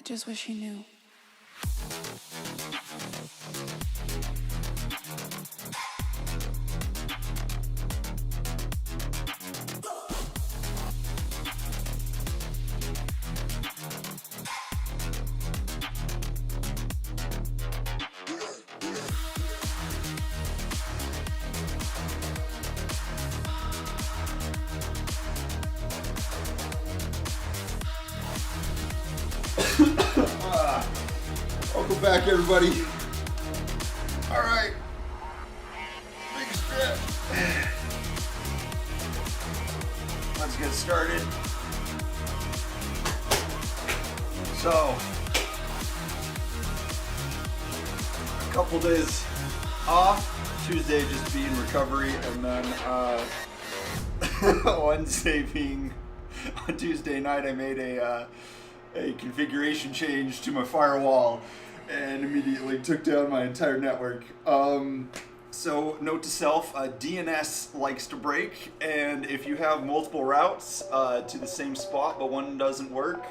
just wish he knew. Welcome back, everybody. All right, big stretch. Let's get started. So, a couple days off. Tuesday just being recovery, and then Wednesday being on Tuesday night. I made a configuration change to my firewall and immediately took down my entire network. So note to self, DNS likes to break, and if you have multiple routes to the same spot but one doesn't work,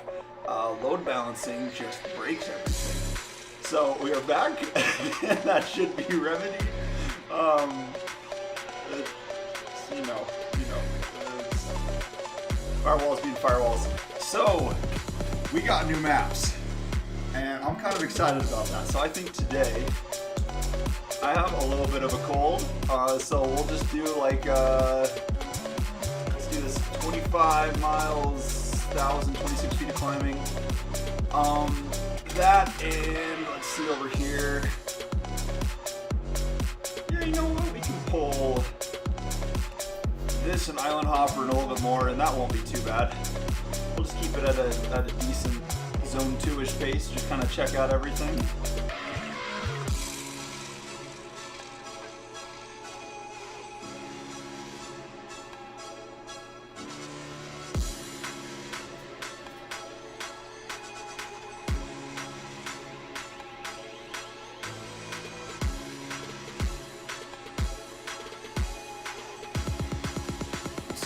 load balancing just breaks everything. So we are back, and that should be remedied. Firewalls being firewalls. So we got new maps, and I'm kind of excited about that. So I think today I have a little bit of a cold, so we'll just do like let's do this 25 miles, 1,026 feet of climbing. That, and let's see over here. Yeah, you know what? We can pull this and Island Hopper and a little bit more, and that won't be too bad. We'll just keep it at a decent zone 2-ish pace, just kind of check out everything.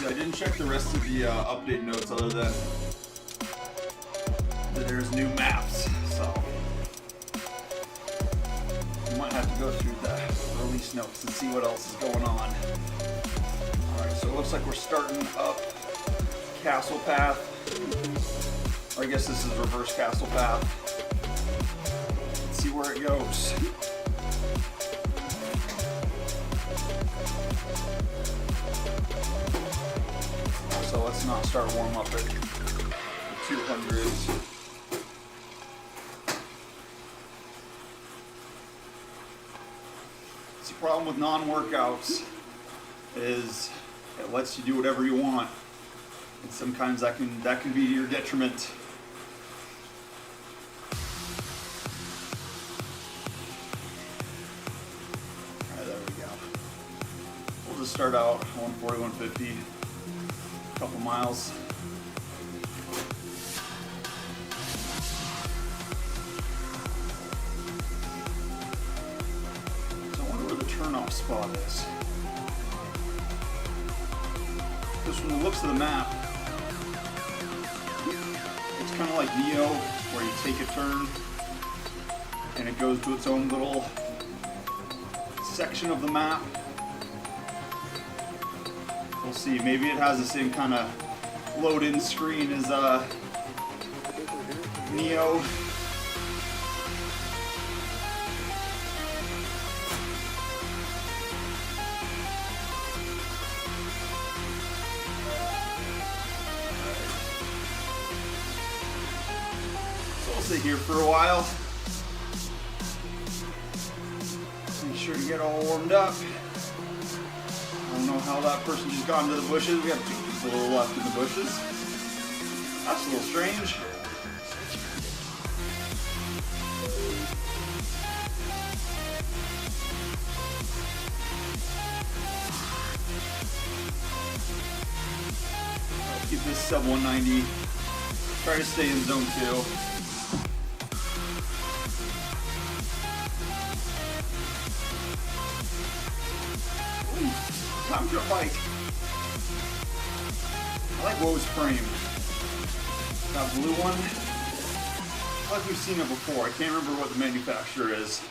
I didn't check the rest of the update notes other than that there's new maps, so you might have to go through the release notes and see what else is going on. Alright, so it looks like we're starting up Castle Path. Or I guess this is reverse Castle Path. Let's see where it goes. So let's not start warm up at 200s. The problem with non-workouts is it lets you do whatever you want, and sometimes that can be to your detriment. Alright, there we go. We'll just start out 140, 150. Couple miles. So I wonder where the turnoff spot is. Because from the looks of the map, it's kind of like Neo, where you take a turn and it goes to its own little section of the map. We'll see. Maybe it has the same kind of load-in screen as Neo. So we'll sit here for a while. Make sure to get all warmed up. I don't know how that person just got into the bushes. We got 2 people left in the bushes. That's a little strange. I'll keep this sub 190. Try to stay in zone 2. Time for a bike. I like Woe's frame. That blue one. like we've seen it before. I can't remember what the manufacturer is.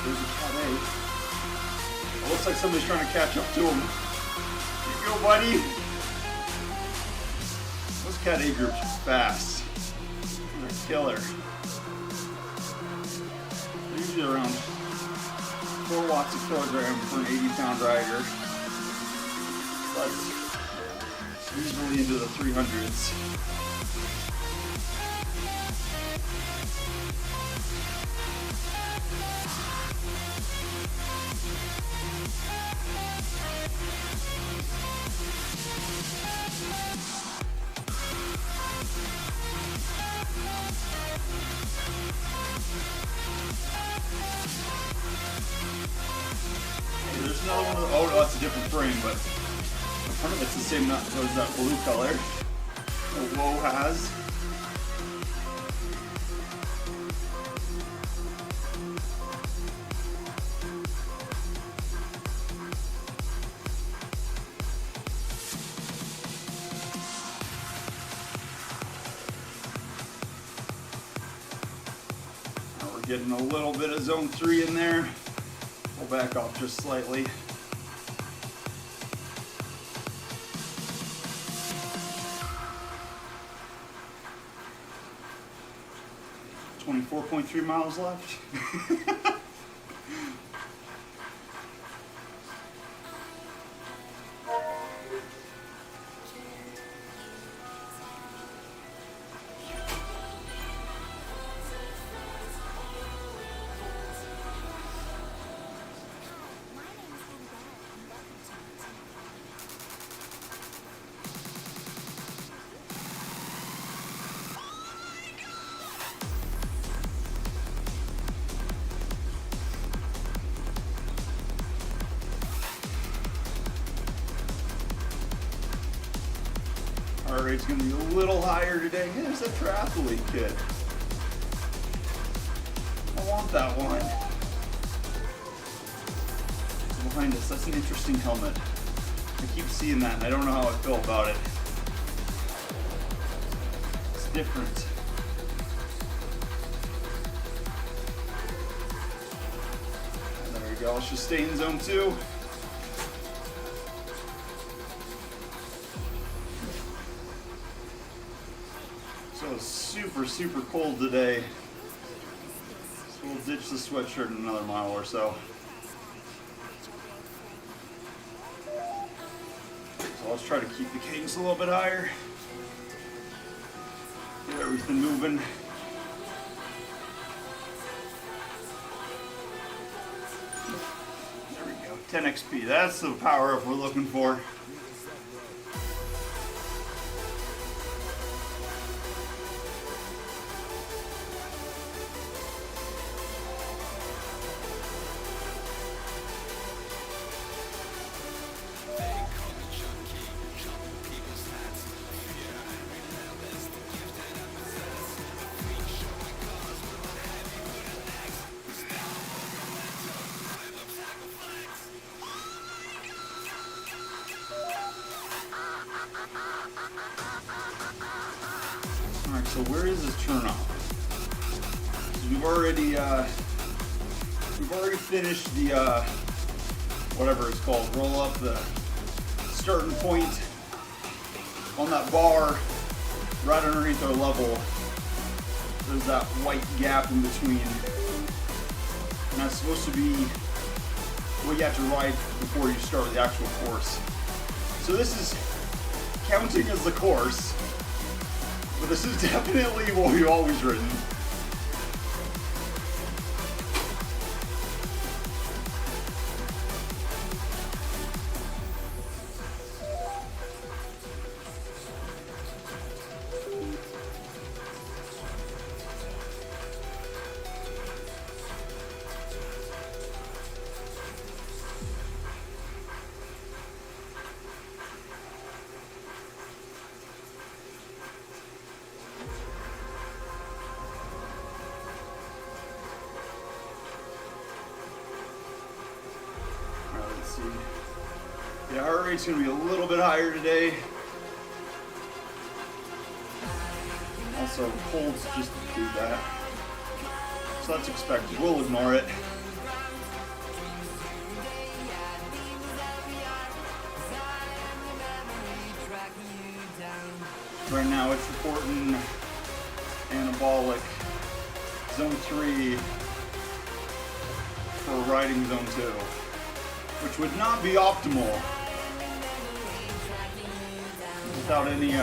There's a Cat A. It looks like somebody's trying to catch up to him. Here you go, buddy. Those Cat A groups are fast. They're killer. They're usually around 4 watts a kilogram for an 80-pound rider. But usually into the 300s. There's another one of the, oh no, that's a different frame, but the front of it's the same nut as that blue color that Woe has. Now we're getting a little bit of zone 3 in there. We'll back off just slightly. .3 miles left. Heart rate's gonna be a little higher today. Hey, there's that triathlete kit. I want that one. Behind us, that's an interesting helmet. I keep seeing that and I don't know how I feel about it. It's different. And there we go, let's just stay in zone 2. So it's super cold today. So we'll ditch the sweatshirt in another mile or so. So let's try to keep the cadence a little bit higher. Get everything moving. There we go, 10 XP. That's the power up we're looking for. Alright, so where is this turn off? We've already finished the whatever it's called, roll up the starting point on that bar right underneath our level. There's that white gap in between. And that's supposed to be what you have to ride before you start the actual course. So this is counting as the course, but this is definitely what we've always ridden. heart rate's gonna be a little bit higher today. Also, colds just do that. So that's expected. We'll ignore it. Right now it's reporting anabolic zone 3 for riding zone 2, which would not be optimal without any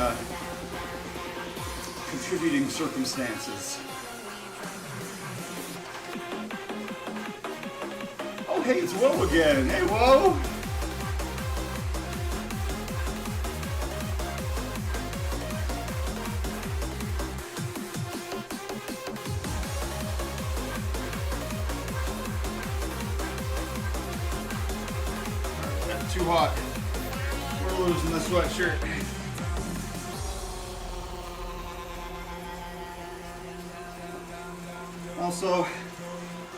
contributing circumstances. Oh hey, it's Woe again. Hey Woe! Too hot. We're losing the sweatshirt. Also,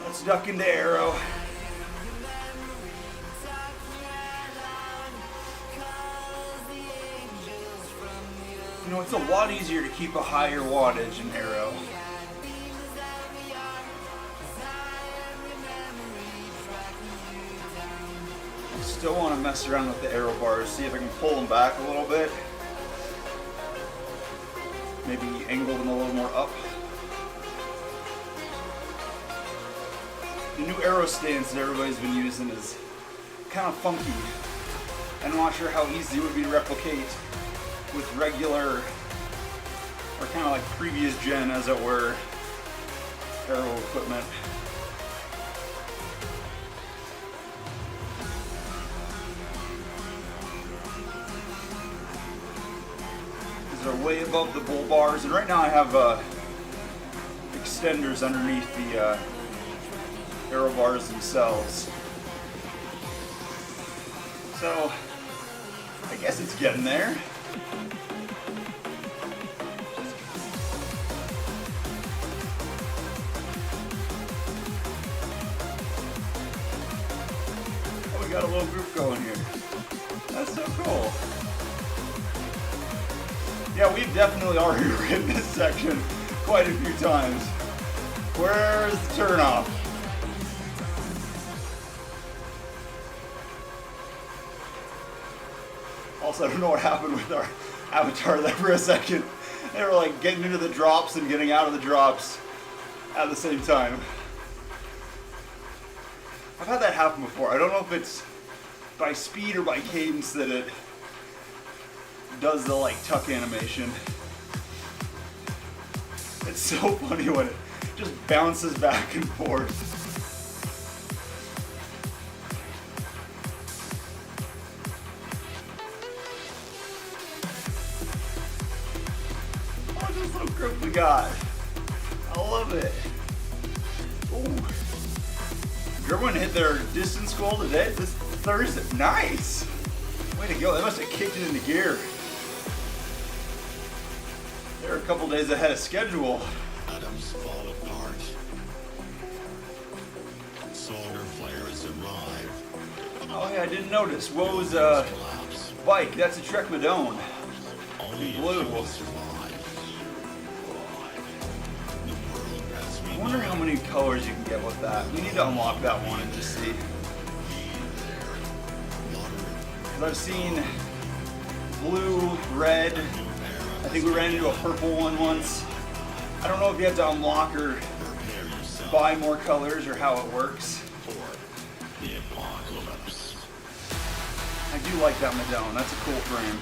let's duck into aero. You know, it's a lot easier to keep a higher wattage in aero. Still want to mess around with the aero bars, see if I can pull them back a little bit. Maybe angle them a little more up. The new aero stance that everybody's been using is kind of funky. I'm not sure how easy it would be to replicate with regular, or kind of like previous gen, as it were, aero equipment. They're way above the bull bars, and right now I have extenders underneath the aero bars themselves. So I guess it's getting there. Oh, we got a little group going here. That's so cool. Yeah, we've definitely already ridden this section quite a few times. Where's the turnoff? Also, I don't know what happened with our avatar there for a second. They were like getting into the drops and getting out of the drops at the same time. I've had that happen before. I don't know if it's by speed or by cadence that it does the like tuck animation. It's so funny when it just bounces back and forth. Oh, this little group we got. I love it. Ooh. Everyone hit their distance goal today. This Thursday. Nice. Way to go. They must have kicked it into gear. They're a couple days ahead of schedule. Atoms fall apart. Solar flares arrive. Oh yeah, I didn't notice. What was bike? That's a Trek Madone. Only blue. Survive. The world as we I wonder how many colors you can get with that. We need to unlock that one and just see. Because I've seen blue, red. I think we ran into a purple one once. I don't know if you have to unlock or buy more colors or how it works. for the apocalypse. I do like that Madone. That's a cool frame.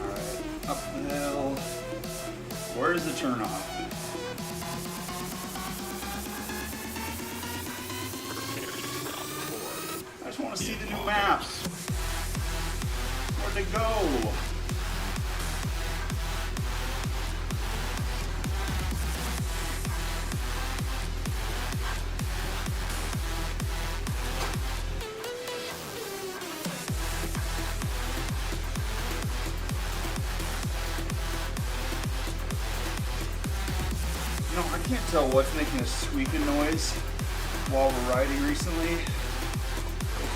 Alright, up the hill. Where's the turnoff? I just want to see the new maps. Where'd they go? know, I can't tell what's making a squeaking noise while we're riding recently. I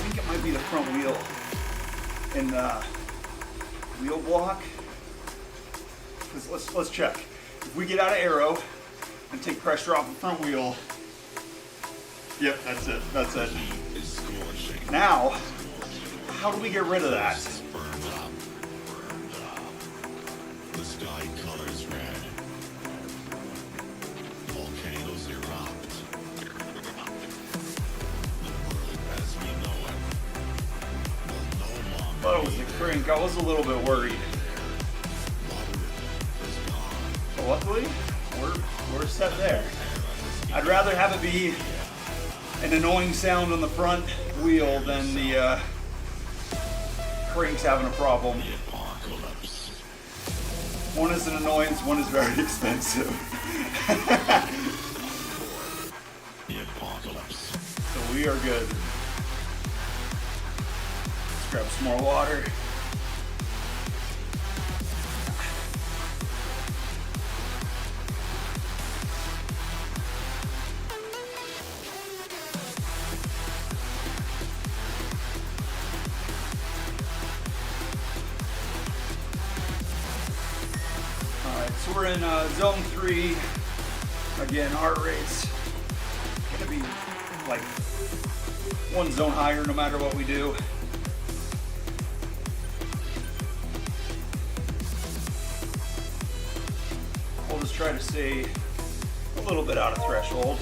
think it might be the front wheel in the wheel block. Let's check. If we get out of aero and take pressure off the front wheel, yep, that's it. That's it. It's scorching. Now, how do we get rid of that? Burned up. Burned up. The sky colors red. Volcanoes erupt. The world as we know it will no longer Thought it was the crank. I was a little bit worried. is gone. But luckily, we're set there. I'd rather have it be an annoying sound on the front wheel than the crank's having a problem. The apocalypse. One is an annoyance, one is very expensive. The apocalypse. So we are good. Let's grab some more water. Alright, so we're in zone 3. Again, heart rate's gonna be like one zone higher no matter what we do. We'll just try to stay a little bit out of threshold.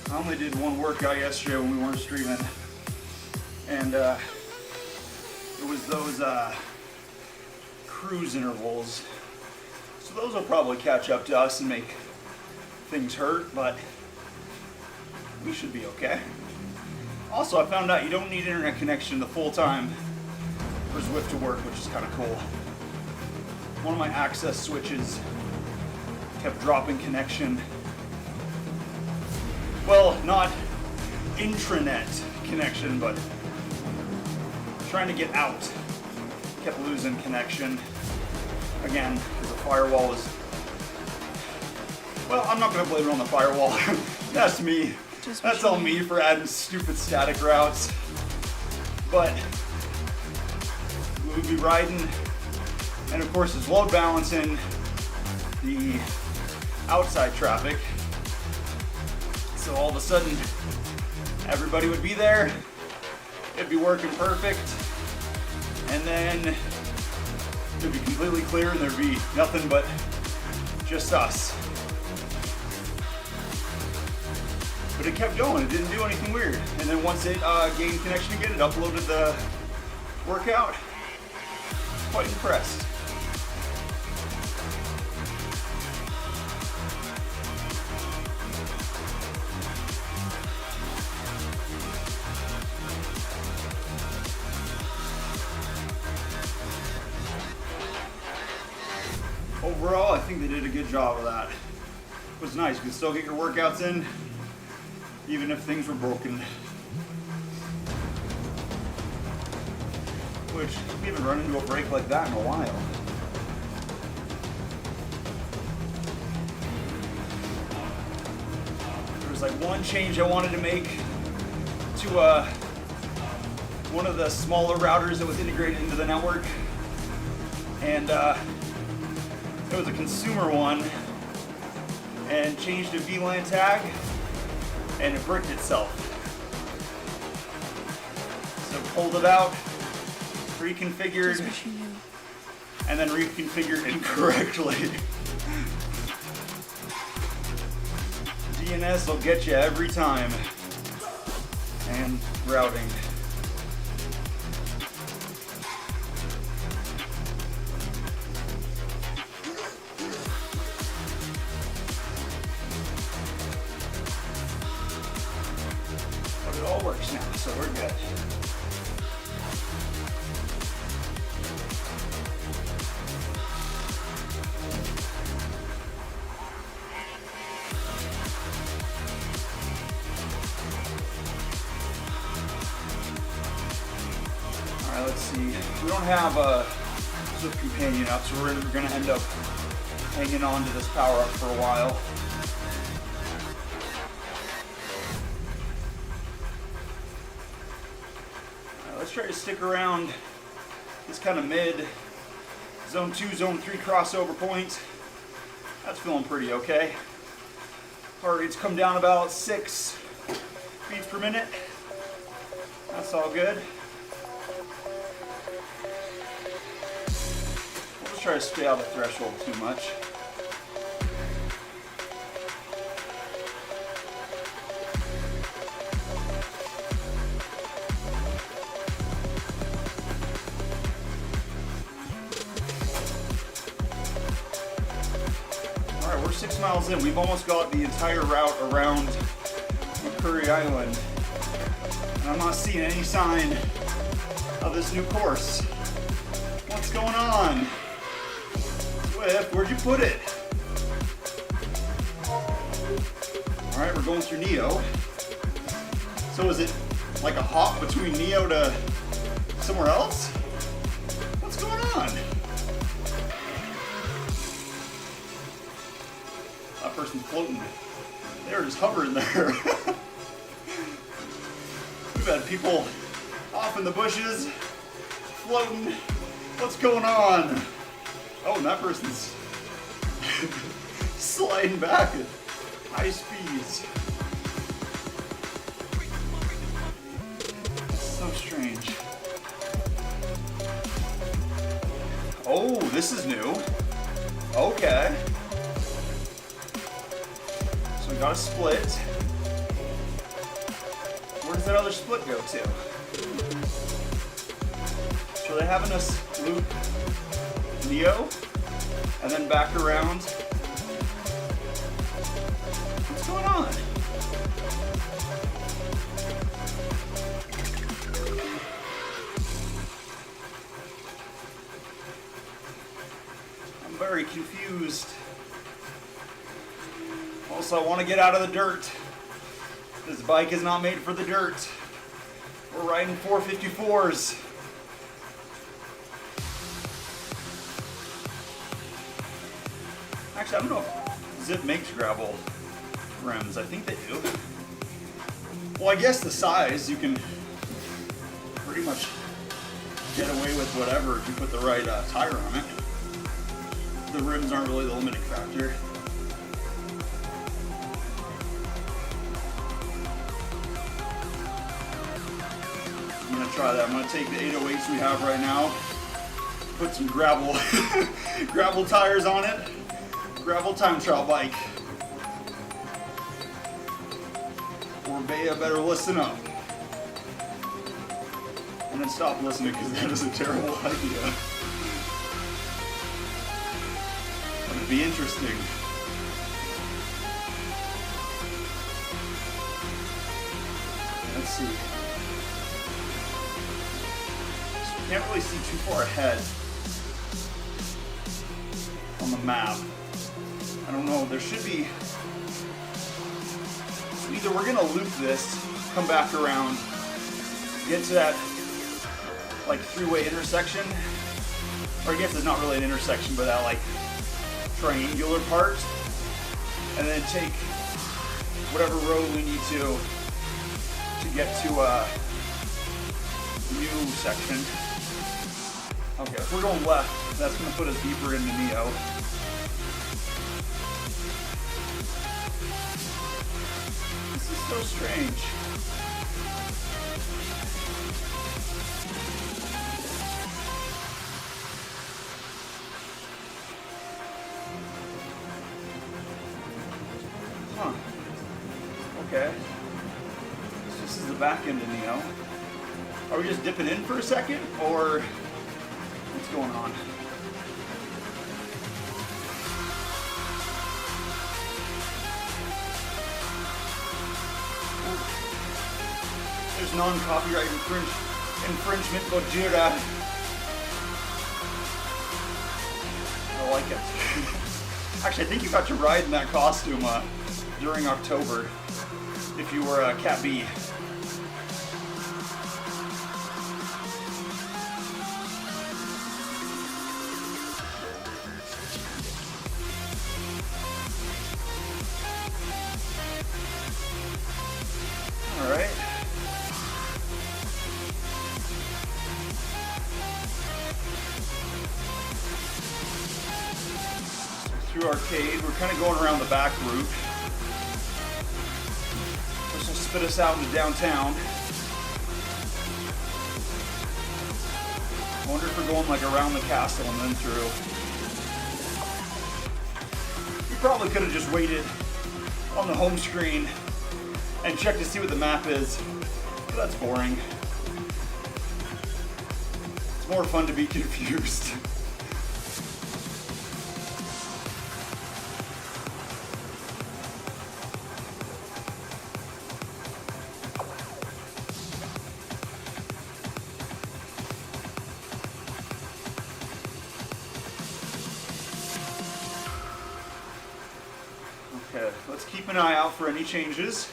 I only did one workout yesterday when we weren't streaming, and it was those cruise intervals. So those will probably catch up to us and make things hurt, but we should be okay. Also, I found out you don't need internet connection the full time for Zwift to work, which is kind of cool. One of my access switches kept dropping connection. Well, not intranet connection, but trying to get out. Kept losing connection. Again, because the firewall was... Well, I'm not going to blame it on the firewall. That's me. That's all me for adding stupid static routes. But we would be riding, and of course it's load balancing the outside traffic. So all of a sudden, everybody would be there, it'd be working perfect, and then it'd be completely clear and there'd be nothing but just us. But it kept going, it didn't do anything weird. And then once it gained connection again, it uploaded the workout. Quite impressed. Overall, I think they did a good job of that. It was nice. You could still get your workouts in, even if things were broken. Which, we haven't run into a break like that in a while. There was like one change I wanted to make to one of the smaller routers that was integrated into the network. And it was a consumer one, and changed a VLAN tag, and it bricked itself. So pulled it out, reconfigured, and then reconfigured incorrectly. DNS will get you every time. And routing. But it all works now, so we're good. Let's see. We don't have a Zwift companion up, so we're going to end up hanging on to this power up for a while. Let's try to stick around this kind of mid zone 2, zone 3 crossover point. That's feeling pretty okay. Heart rate's come down about 6 beats per minute. That's all good. We'll just try to stay out of the threshold too much. Alright, we're 6 miles in. We've almost got the entire route around McCurry Island. And I'm not seeing any sign of this new course. What's going on? Zwift, where'd you put it? Alright, we're going through Neo. So is it like a hop between Neo to somewhere else? What's going on? That person's floating. They were just hovering there. We've had people off in the bushes, floating. What's going on? Oh, and that person's sliding back at high speeds. So strange. Oh, this is new. Okay. So we got a split. Where does that other split go to? So they're having us loop Neo and then back around. What's going on? I'm very confused. Also, I want to get out of the dirt. This bike is not made for the dirt. We're riding 454s. Actually, I don't know if Zip makes gravel rims. I think they do. Well, I guess the size, you can pretty much get away with whatever if you put the right tire on it. The rims aren't really the limiting factor. I'm gonna try that. I'm gonna take the 808s we have right now, put some gravel gravel tires on it, gravel time trial bike. Or Bea better listen up. And then stop listening because that is a terrible idea. But it'd be interesting. Let's see. Can't really see too far ahead on the map. I don't know, there should be, so either we're gonna loop this, come back around, get to that like three-way intersection, or I guess it's not really an intersection, but that like triangular part, and then take whatever road we need to get to a new section. Okay, if we're going left, that's going to put us deeper into Neo. This is so strange. Huh. Okay. So this is the back end of Neo. Are we just dipping in for a second, or what's going on? There's non-copyright infringement Gojira. I like it. Actually, I think you got to ride in that costume during October if you were Cat B. through Arcade. We're kind of going around the back route. This will spit us out into downtown. I wonder if we're going like around the castle and then through. We probably could have just waited on the home screen and checked to see what the map is, but that's boring. It's more fun to be confused. Okay, let's keep an eye out for any changes.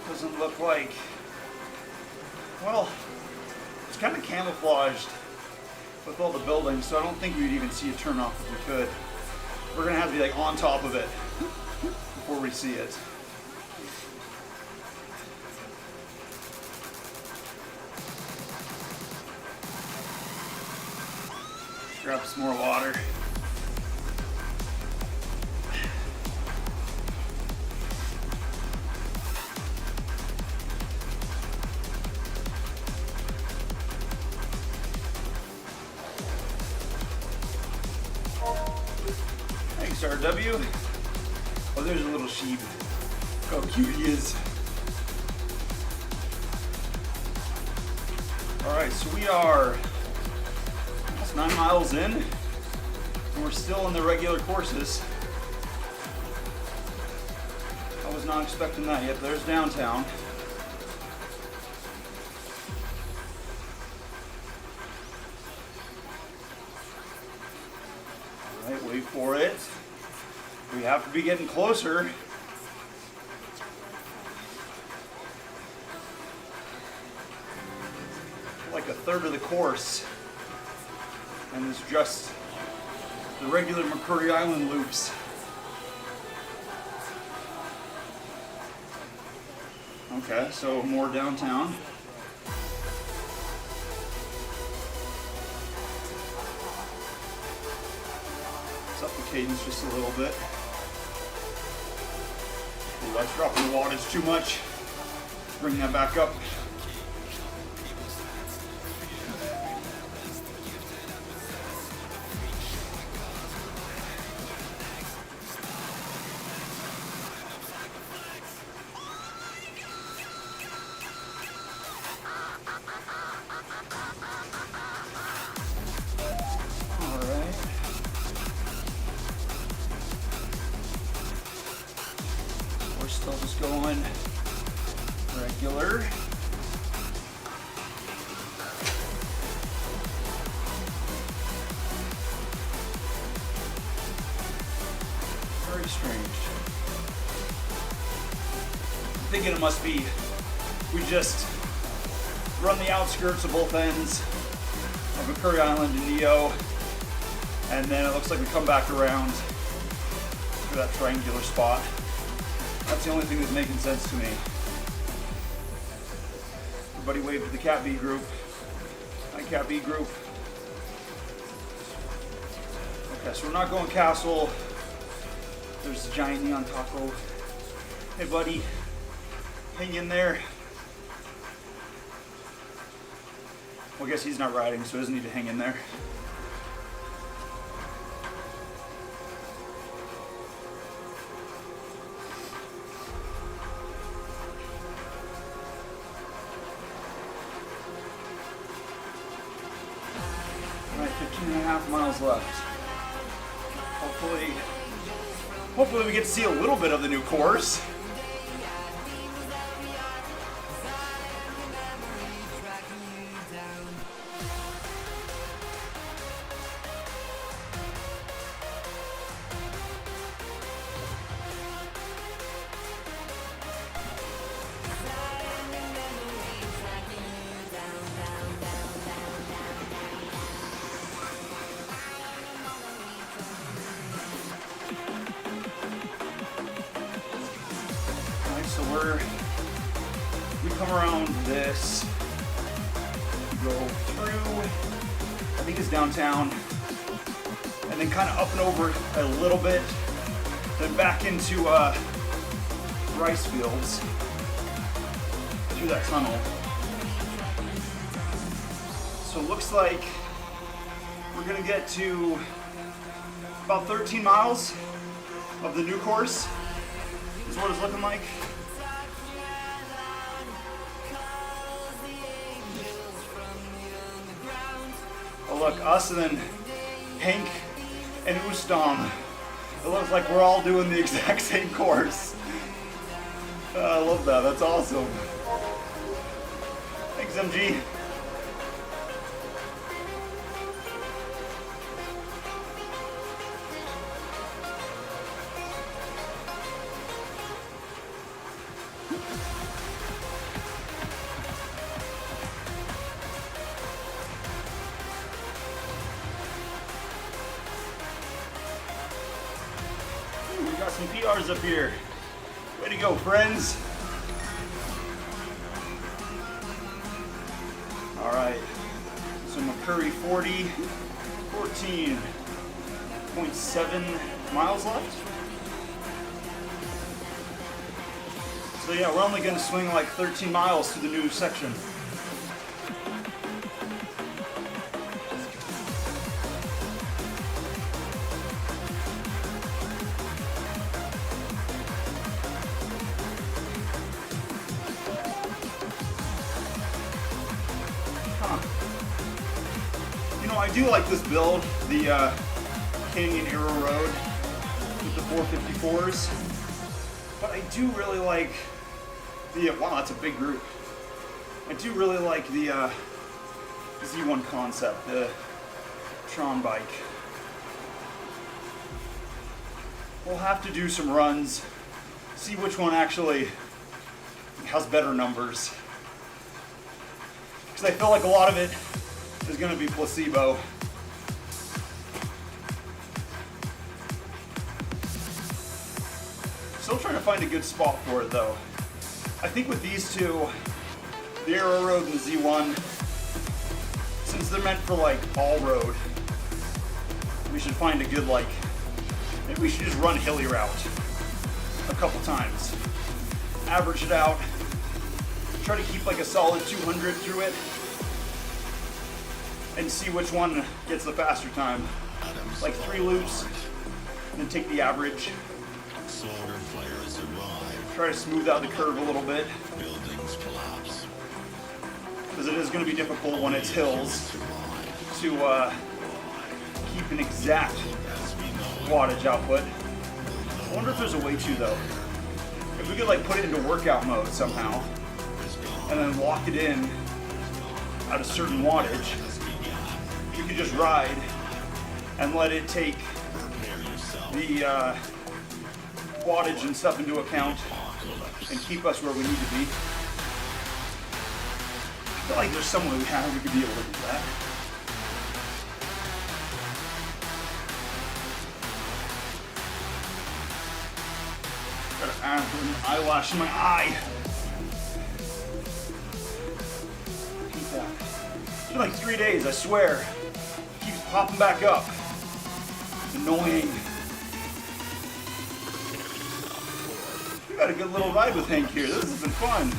Doesn't look like, well, it's kind of camouflaged with all the buildings, so I don't think we'd even see a turnoff if we could. We're gonna have to be like on top of it before we see it. Grab some more water. Thanks, RW. Oh, there's a little sheep. Look how cute he is. Alright, so we are 9 miles in, and we're still in the regular courses. I was not expecting that yet. There's downtown. All right, wait for it. We have to be getting closer. Like a third of the course. And it's just the regular McCurry Island loops. Okay, so more downtown. Let's up the cadence just a little bit. Ooh, that's dropping the wattage too much. Bring that back up. Still just going regular. Very strange. I'm thinking it must be we just run the outskirts of both ends of McCurry Island and Neo, and then it looks like we come back around to that triangular spot. That's the only thing that's making sense to me. Everybody wave to the Cat B group. Hi, Cat B group. Okay, so we're not going castle. There's the giant neon taco. Hey, buddy. Hang in there. Well, I guess he's not riding, so he doesn't need to hang in there. All right, 15.5 miles left. Hopefully we get to see a little bit of the new course. So we come around this, go through, I think it's downtown, and then kind of up and over a little bit, then back into rice fields through that tunnel. So it looks like we're gonna get to about 13 miles of the new course is what it's looking like. Oh look, us and then Hank and Ustam. It looks like we're all doing the exact same course. I love that, that's awesome. Thanks, MG. We got some PRs up here. Way to go, friends. All right, so McCurry 40, 14.7 miles left. So yeah, we're only gonna swing like 13 miles to the new section. I do like this build, the Canyon Arrow Road with the 454s, but I do really like the, wow, that's a big group. I do really like the Z1 concept, the Tron bike. We'll have to do some runs, see which one actually has better numbers. Because I feel like a lot of it is going to be placebo. Still trying to find a good spot for it though. I think with these two, the Arrow Road and the Z1, since they're meant for like all road, we should find a good like, maybe we should just run hilly route a couple times. Average it out, try to keep like a solid 200 through it, and see which one gets the faster time. Like 3 loops, and then take the average. Try to smooth out the curve a little bit. Because it is going to be difficult when it's hills to keep an exact wattage output. I wonder if there's a way to though. If we could like put it into workout mode somehow, and then lock it in at a certain wattage, you could just ride and let it take the wattage and stuff into account and keep us where we need to be. I feel like there's some way we could be able to do that. Got an eyelash in my eye. Keep that. It's been like 3 days, I swear. Keeps popping back up. It's annoying. We got a good little ride with Hank here. This has been fun.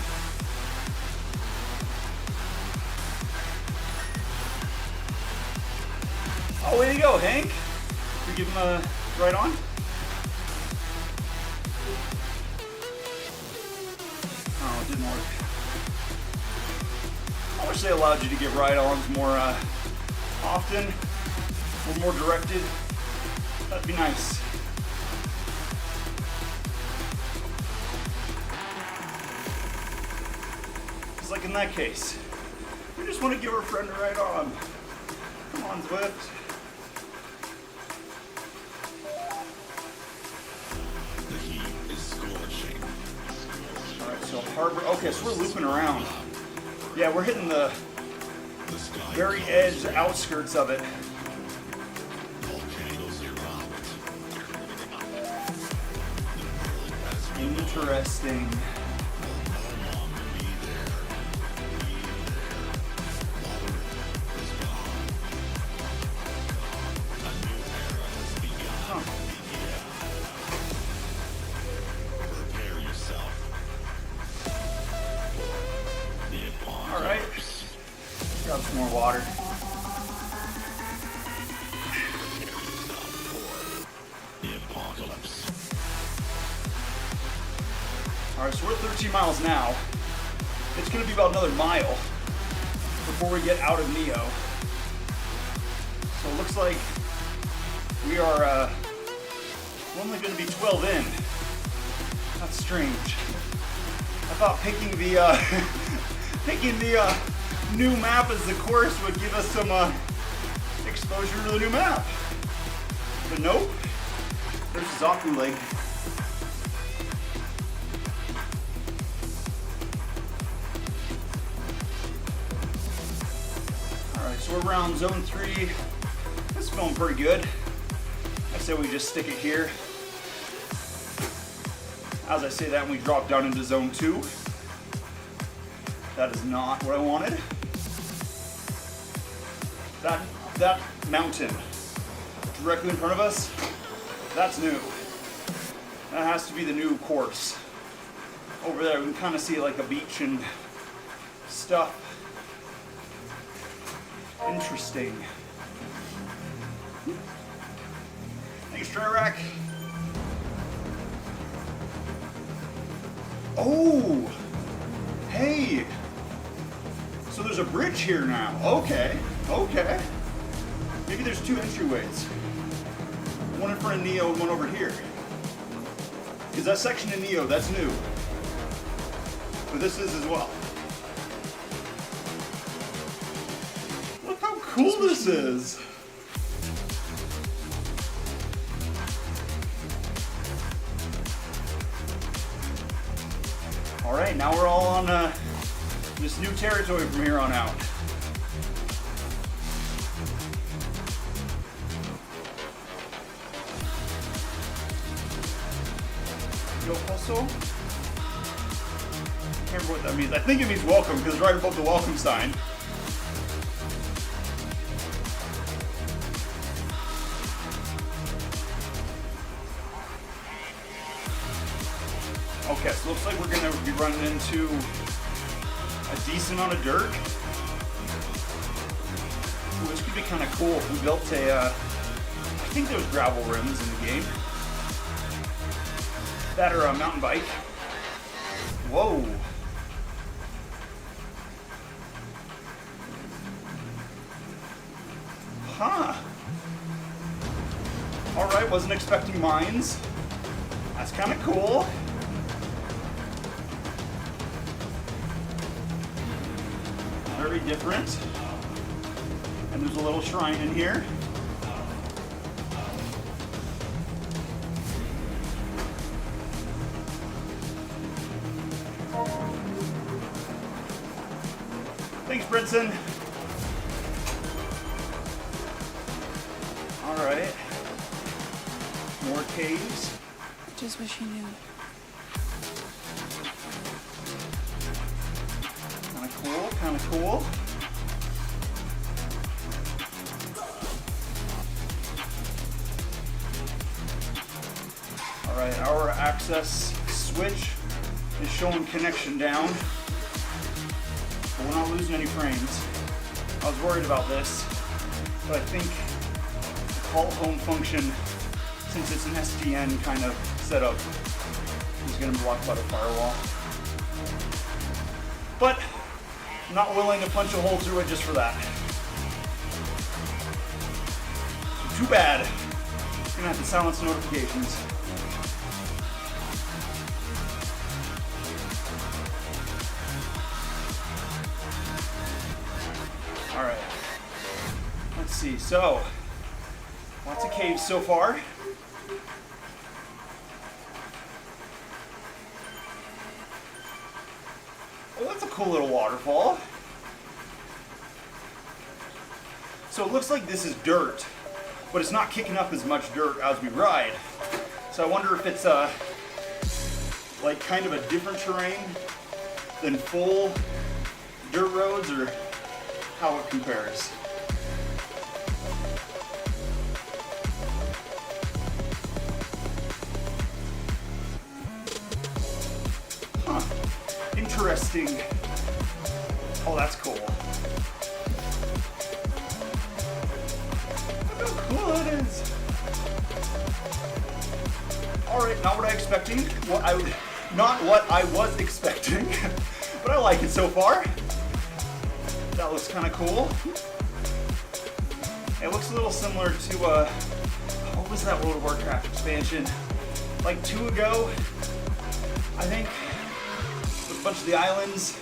Oh, way to go, Hank. You give him a ride on? Oh, it didn't work. I wish they allowed you to get ride-ons more often, or more directed. That'd be nice. Just like in that case. We just want to give our friend a ride on. Come on, Zwift. The heat is scorching. Alright, so harbor. Okay, so we're looping around. Yeah, we're hitting the very edge, outskirts of it. Volcanoes erupt. Interesting. No longer be there. water. The apocalypse. Alright, so we're at 13 miles now. It's going to be about another mile before we get out of Neo. So it looks like we are only going to be 12 in. That's strange. I thought picking the new map as the course would give us some exposure to the new map. But nope. There's Zaku Lake. Alright, so we're around zone 3. This is feeling pretty good. I say we just stick it here. As I say that, we drop down into zone 2. That is not what I wanted. That mountain directly in front of us, that's new. That has to be the new course. Over there, we can kind of see like a beach and stuff. Interesting. Thanks, Trirac. Oh! Hey! So there's a bridge here now. Okay, okay. Maybe there's 2 entryways. One in front of Neo and one over here. Because that section in Neo, that's new. But this is as well. Look how cool this is! Alright, now we're all on this new territory from here on out. Yo also? Can't remember what that means. I think it means welcome because it's right above the welcome sign. Okay, so looks like we're going to be running into a decent amount of dirt. Ooh, this could be kind of cool if we built a, I think there's gravel rims in the game. That or a mountain bike. Whoa. Huh. Alright, wasn't expecting mines. That's kind of cool. Very different. And there's a little shrine in here. Thanks, Brinson. All right. More caves. Just wish you knew. Kind of cool. All right, our access switch is showing connection down, but we're not losing any frames. I was worried about this, but I think the call home function, since it's an SDN kind of setup, is going to be blocked by the firewall. But I'm not willing to punch a hole through it just for that. Too bad. Gonna have to silence notifications. Alright. Let's see. So, lots of caves so far. Oh, that's a cool little waterfall. So it looks like this is dirt, but it's not kicking up as much dirt as we ride. So I wonder if it's like kind of a different terrain than full dirt roads, or how it compares. Huh. Interesting. Oh, that's cool. right, not what I expecting. Not what I was expecting, but I like it so far. That looks kind of cool. It looks a little similar to what was that World of Warcraft expansion? Like 2 ago, I think. With a bunch of the islands.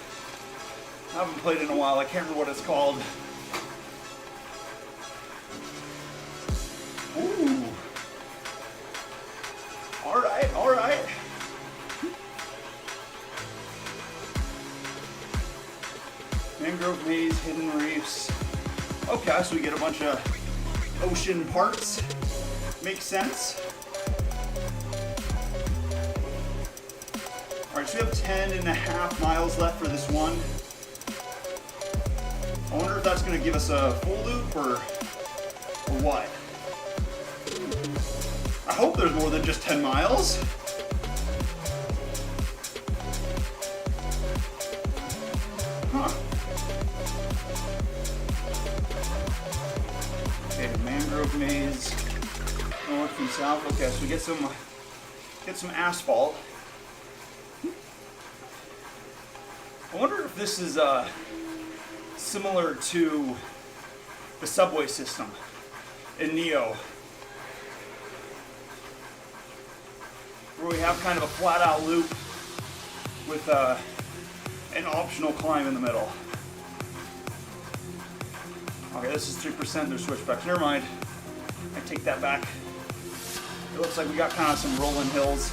I haven't played in a while. I can't remember what it's called. Ooh. All right, all right. Mangrove maze, hidden reefs. Okay, so we get a bunch of ocean parts. Makes sense. All right, so we have 10.5 miles left for this one. I wonder if that's going to give us a full loop or what. I hope there's more than just 10 miles. Huh. Okay, mangrove maze, north and south. Okay, so we get some asphalt. I wonder if this is similar to the subway system in Neo, where we have kind of a flat out loop with an optional climb in the middle. Okay, this is 3%, there's switchbacks. Never mind. I take that back. It looks like we got kind of some rolling hills.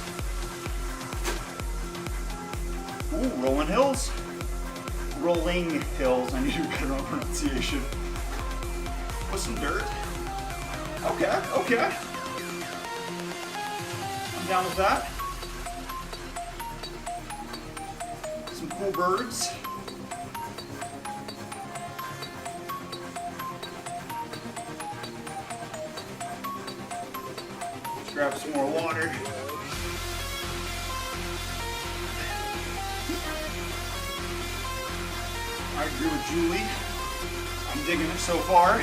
Ooh, rolling hills. Rolling hills. I need to be better on pronunciation. With some dirt. Okay, okay. I'm down with that. Some cool birds. Let's grab some more water. I agree with Julie. I'm digging it so far.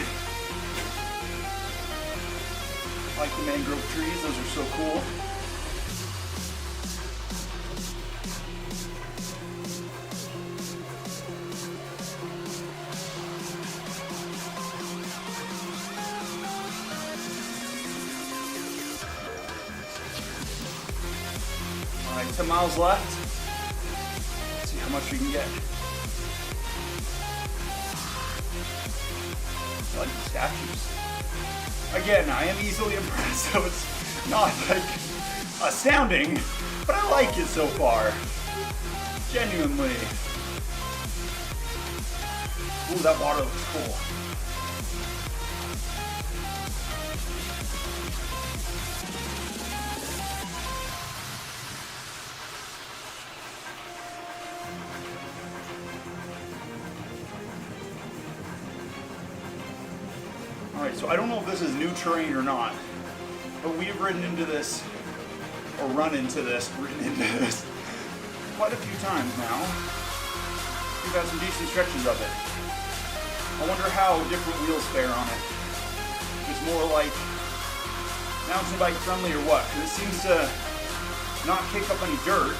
I like the mangrove trees, those are so cool. All right, 10 miles left. Let's see how much we can get. I like the statues. Again, I am easily impressed, so it's not like astounding, but I like it so far. Genuinely. Ooh, that water looks cool. Alright, so I don't know if this is new terrain or not, but we've ridden into this, or ridden into this quite a few times now. We've had some decent stretches of it. I wonder how different wheels fare on it. If it's more like mountain bike friendly or what, because it seems to not kick up any dirt.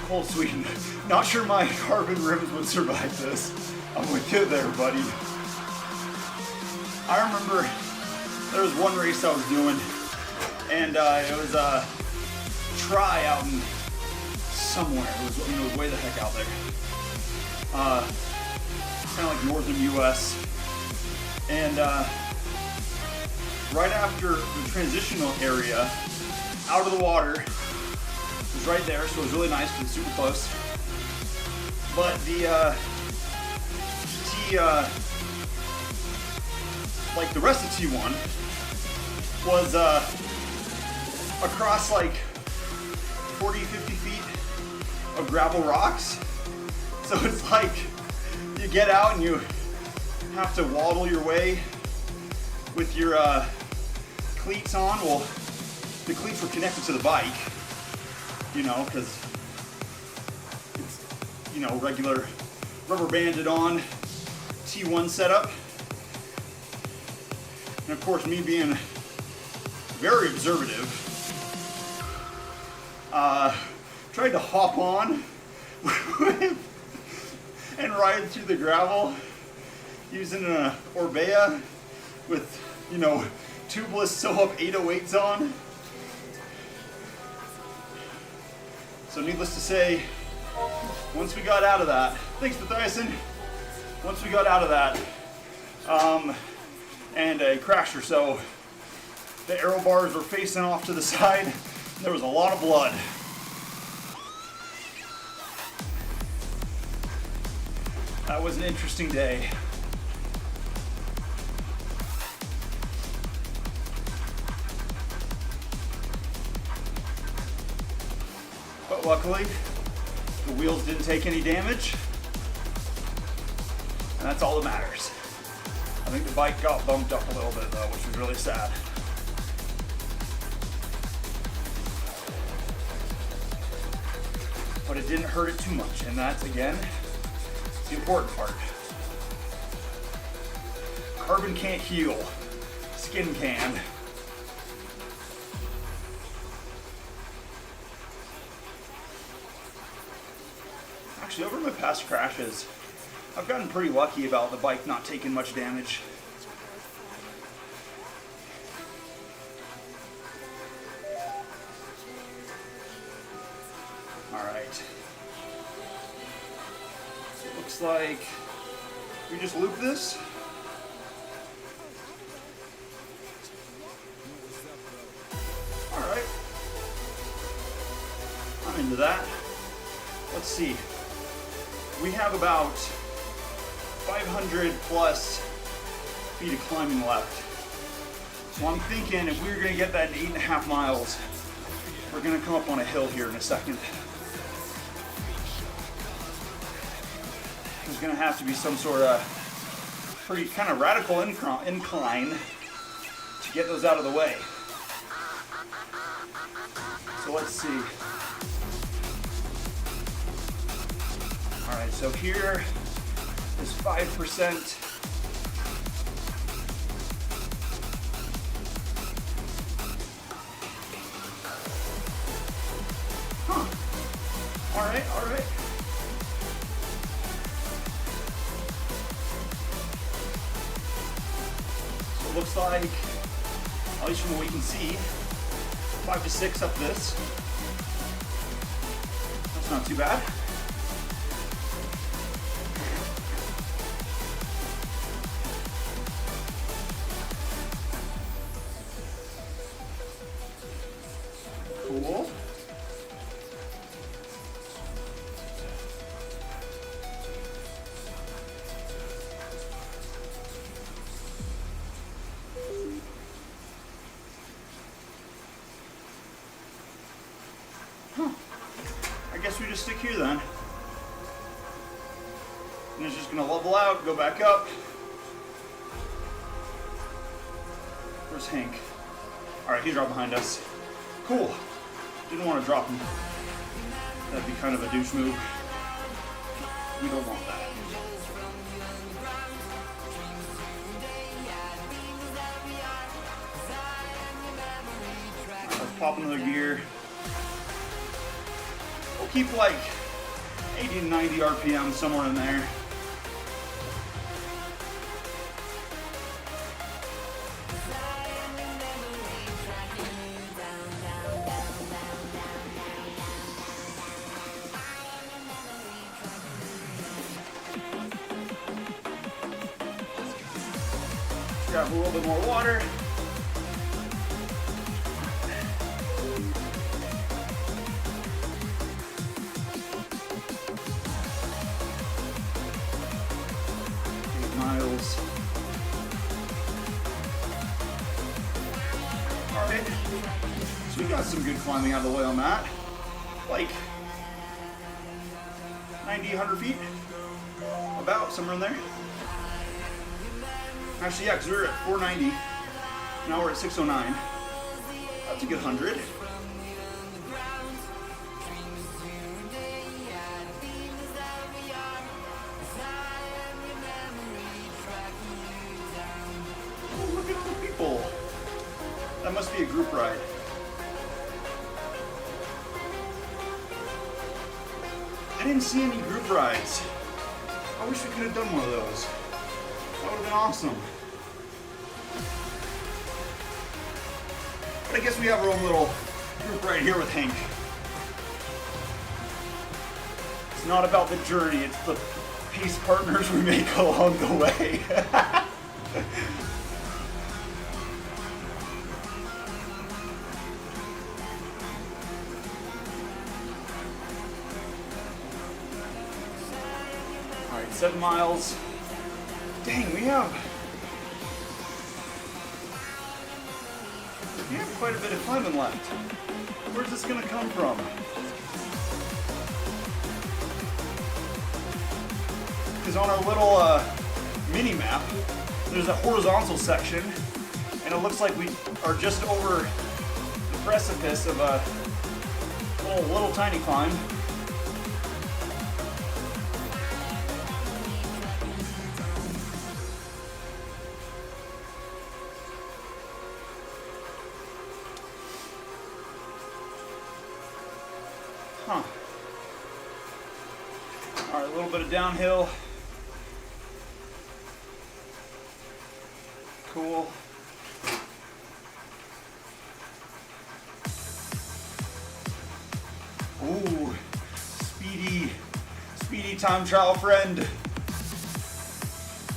Cold Sweden. Not sure my carbon rims would survive this. I'm with you there, buddy. I remember there was one race I was doing, and it was a try out in somewhere. It was way the heck out there. Kind of like northern U.S. And right after the transitional area, out of the water, was right there, so it was really nice because it's super close. But the like the rest of T1 was across like 40, 50 feet of gravel rocks. So it's like you get out and you have to waddle your way with your cleats on. Well, the cleats were connected to the bike, you know, because it's, you know, regular rubber banded on T1 setup. And of course, me being very observative, tried to hop on and ride through the gravel using an Orbea with, you know, tubeless sew-up 808s on. So needless to say, once we got out of that, thanks Matthiasen, once we got out of that, and a crash or so, the aero bars were facing off to the side. There was a lot of blood. That was an interesting day. But luckily, the wheels didn't take any damage, and that's all that matters. I think the bike got bumped up a little bit though, which was really sad. But it didn't hurt it too much, and that's, again, the important part. Carbon can't heal, skin can. Actually, over my past crashes, I've gotten pretty lucky about the bike not taking much damage. All right. So it looks like we just loop this. All right. I'm into that. Let's see. We have about 500 plus feet of climbing left. So I'm thinking if we were gonna get that in 8.5 miles, we're gonna come up on a hill here in a second. There's gonna have to be some sort of pretty kind of radical incline to get those out of the way. So let's see. All right, so here is 5%. Huh. All right, all right. So it looks like, at least from what we can see, 5 to 6 up this. That's not too bad. Cool. Huh. I guess we just stick here then. And it's just gonna level out, go back up. Where's Hank? All right, he's right behind us. Cool. Didn't want to drop him. That'd be kind of a douche move. We don't want that. Alright, let's pop another gear. We'll keep like 80 to 90 RPM, somewhere in there. Grab a little bit more water. Miles. All right. So we got some good climbing out of the way on that. Like 90, 100 feet. About somewhere in there. Actually, yeah, because we were at 490. Now we're at 609. That's a good 100. Oh, look at all the people. That must be a group ride. I didn't see any group rides. I wish we could have done one of those. That would have been awesome. But I guess we have our own little group right here with Hank. It's not about the journey, it's the pace partners we make along the way. Alright, 7 miles. Dang, we have quite a bit of climbing left. Where's this gonna come from? Because on our little mini map, there's a horizontal section, and it looks like we are just over the precipice of a little tiny climb. Huh. All right, a little bit of downhill. Cool. Ooh, speedy time trial friend.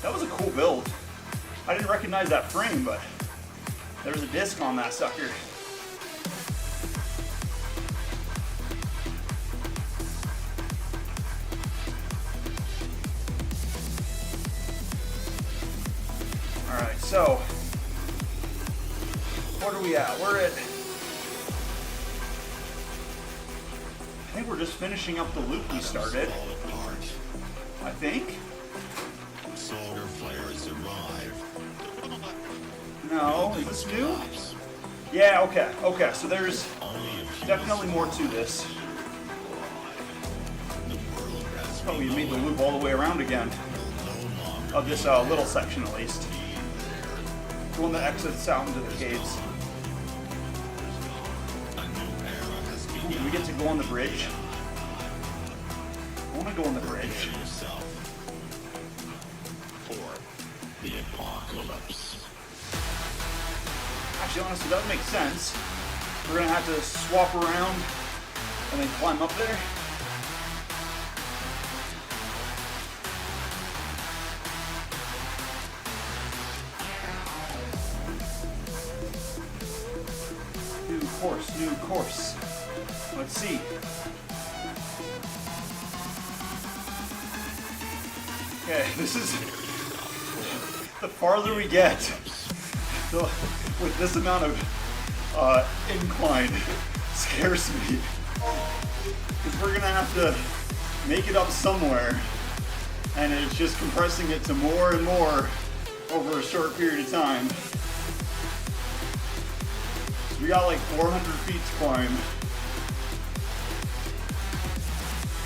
That was a cool build. I didn't recognize that frame, but there's a disc on that sucker. Alright, so what are we at? We're at, I think we're just finishing up the loop we started. I think. Solar flares arrive. No, is this new? Yeah, okay, so there's definitely more to this. Oh, we made the loop all the way around again. Of this little section at least. The one that exits out into the caves. Ooh, we get to go on the bridge. I want to go on the bridge. For the apocalypse. Actually, honestly, that would make sense. We're gonna have to swap around and then climb up there. New course. Let's see. Okay, this is the farther we get with this amount of incline scares me. Because we're gonna have to make it up somewhere, and it's just compressing it to more and more over a short period of time. We got like 400 feet to climb.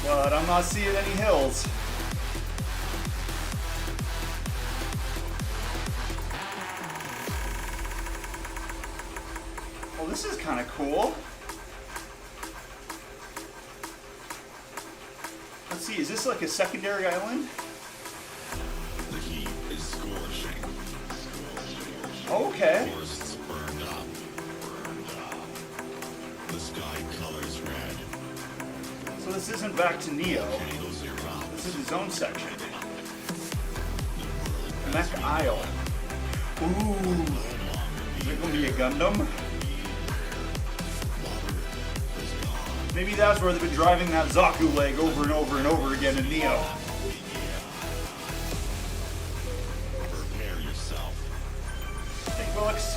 But I'm not seeing any hills. Well, this is kind of cool. Let's see, is this like a secondary island? The heat is scorching. Okay. Forests burned up. The sky colors red. So this isn't back to Neo. Volcanoes erupt. This is his own section. Mech Isle. Ooh. Is there gonna be a Gundam? Maybe that's where they've been driving that Zaku leg over and over and over again in Neo. Prepare yourself. Thank you, Alex.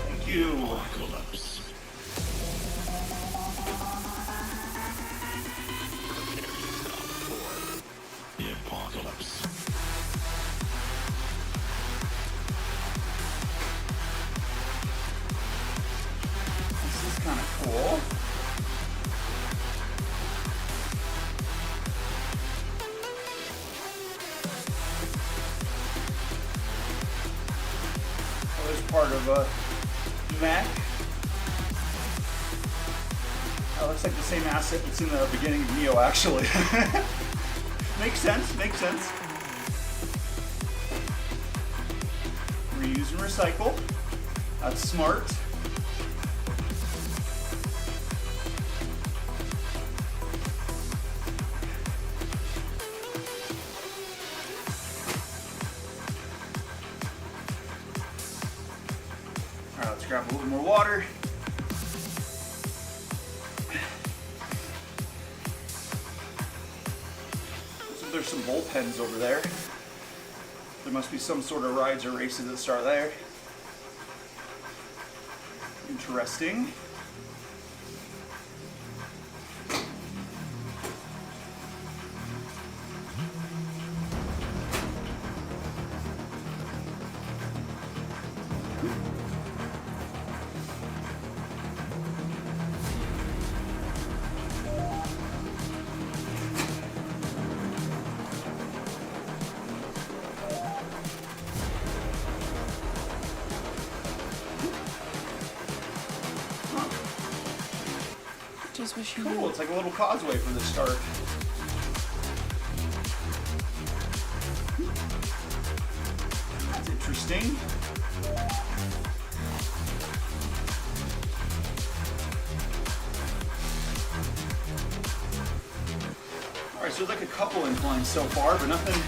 Thank you. Apocalypse. Prepare yourself for the apocalypse. This is kind of cool. Part of neck. That looks like the same asset that's in the beginning of Neo, actually. Makes sense, makes sense. Reuse and recycle. That's smart. All right, let's grab a little more water. There's some bullpens over there. There must be some sort of rides or races that start there. Interesting. Just wish you Cool, knew. it's like a little causeway for the start. That's interesting. All right, so like a couple inclines so far, but nothing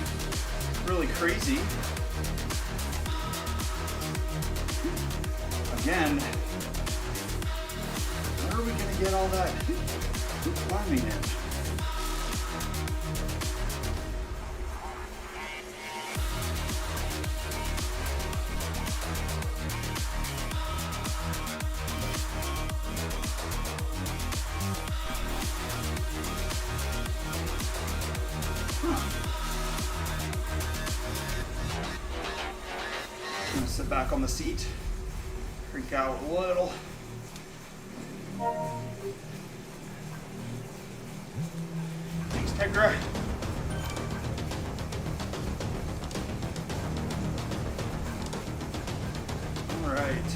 really crazy. Again, where are we gonna get all that climbing in? I'm gonna sit back on the seat, creak out a little. Thanks, Tegra. All right.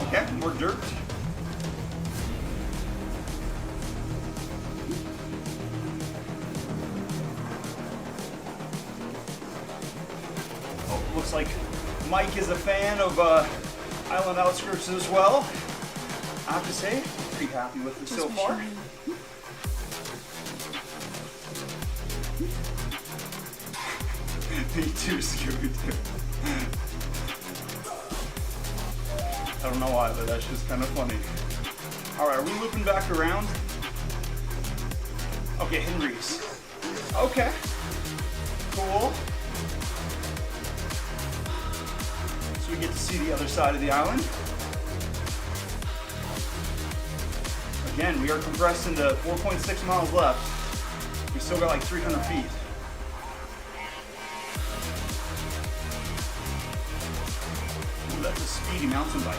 Okay, more dirt. Oh, looks like Mike is a fan of Island Outskirts as well. I have to say, pretty happy with it Just so wish far. you knew. Me too, Scooby-Doo. I don't know why, but that's just kind of funny. All right, are we looping back around? Okay, Henry's. Okay. Cool. So we get to see the other side of the island. Again, we are compressed into 4.6 miles left. We still got like 300 feet. Ooh, that's a speedy mountain bike.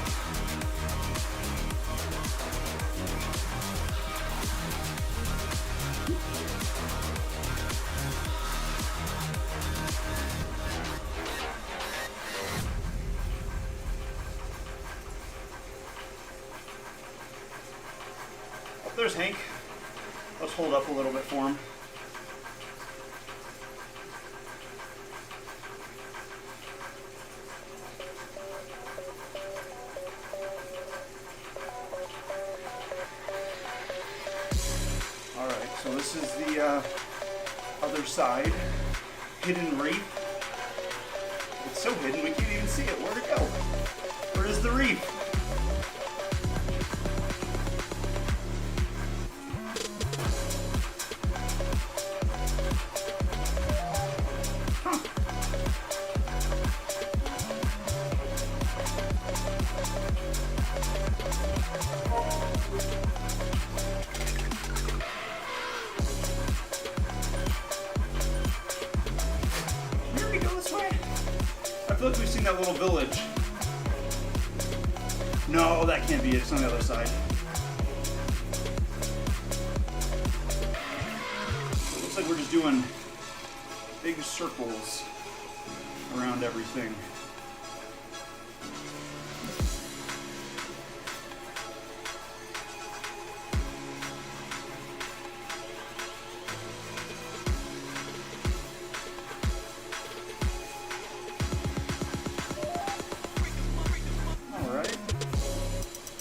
Oh, there's Hank. Let's hold up a little bit for him. All right, so this is the other side. Hidden reef. It's so hidden we can't even see it. Where'd it go? Where is the reef? Huh. Here we go this way. I feel like we've seen that little village. No, that can't be it. It's on the other side. It looks like we're just doing big circles around everything. Alright.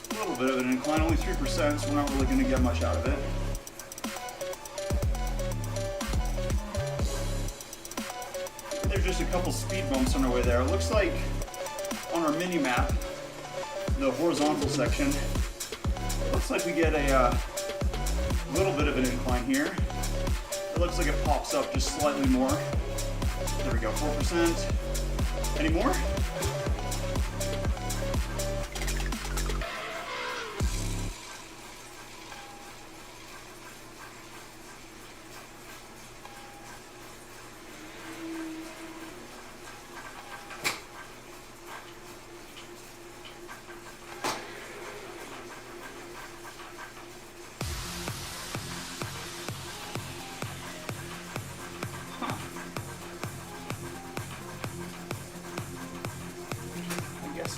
A little bit of an incline, only 3%, so we're not really going to get much out of it. There's just a couple speed bumps on our way there. It looks like on our mini map, the horizontal section, it looks like we get a little bit of an incline here. It looks like it pops up just slightly more. There we go, 4%. Any more?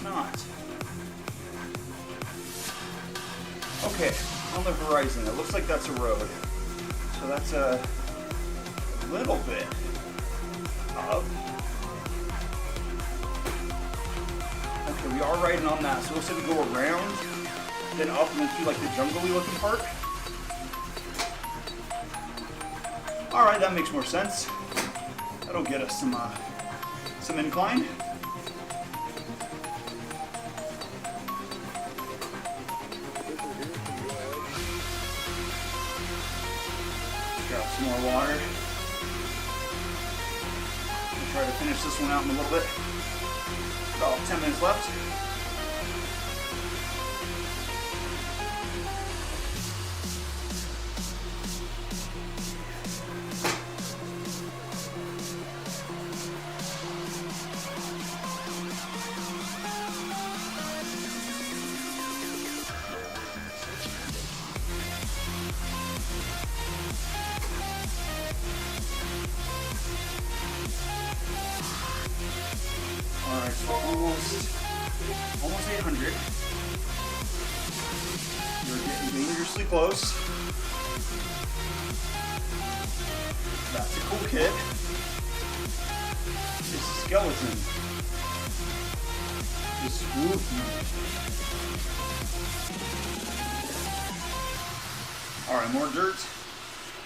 Not. Okay, on the horizon, it looks like that's a road. So that's a little bit up. Okay, we are riding on that. So it looks like we go around, then up, and then through like the jungly looking part. Alright, that makes more sense. That'll get us some incline. Grab some more water. I'll try to finish this one out in a little bit. About 10 minutes left. Alright, so almost 800. You're getting dangerously close. That's a cool kit. This skeleton is spooky. Alright, more dirt.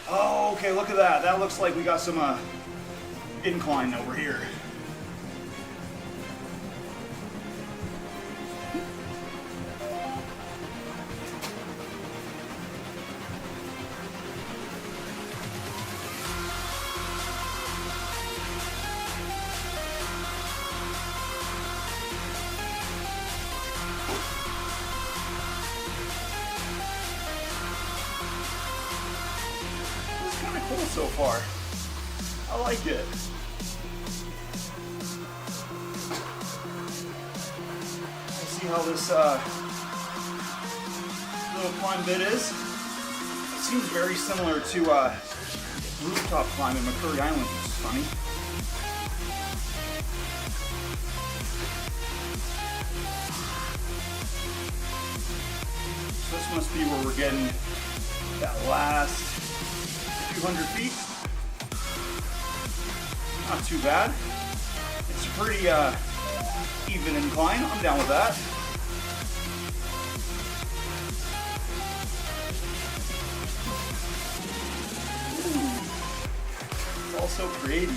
Oh, okay, look at that. That looks like we got some incline over here. Cool so far. I like it. Let's see how this little climb bit is. It seems very similar to rooftop climb in McCurry Island, which is funny. So this must be where we're getting that last 200 feet. Not too bad. It's a pretty even incline. I'm down with that. Ooh. It's all so creative.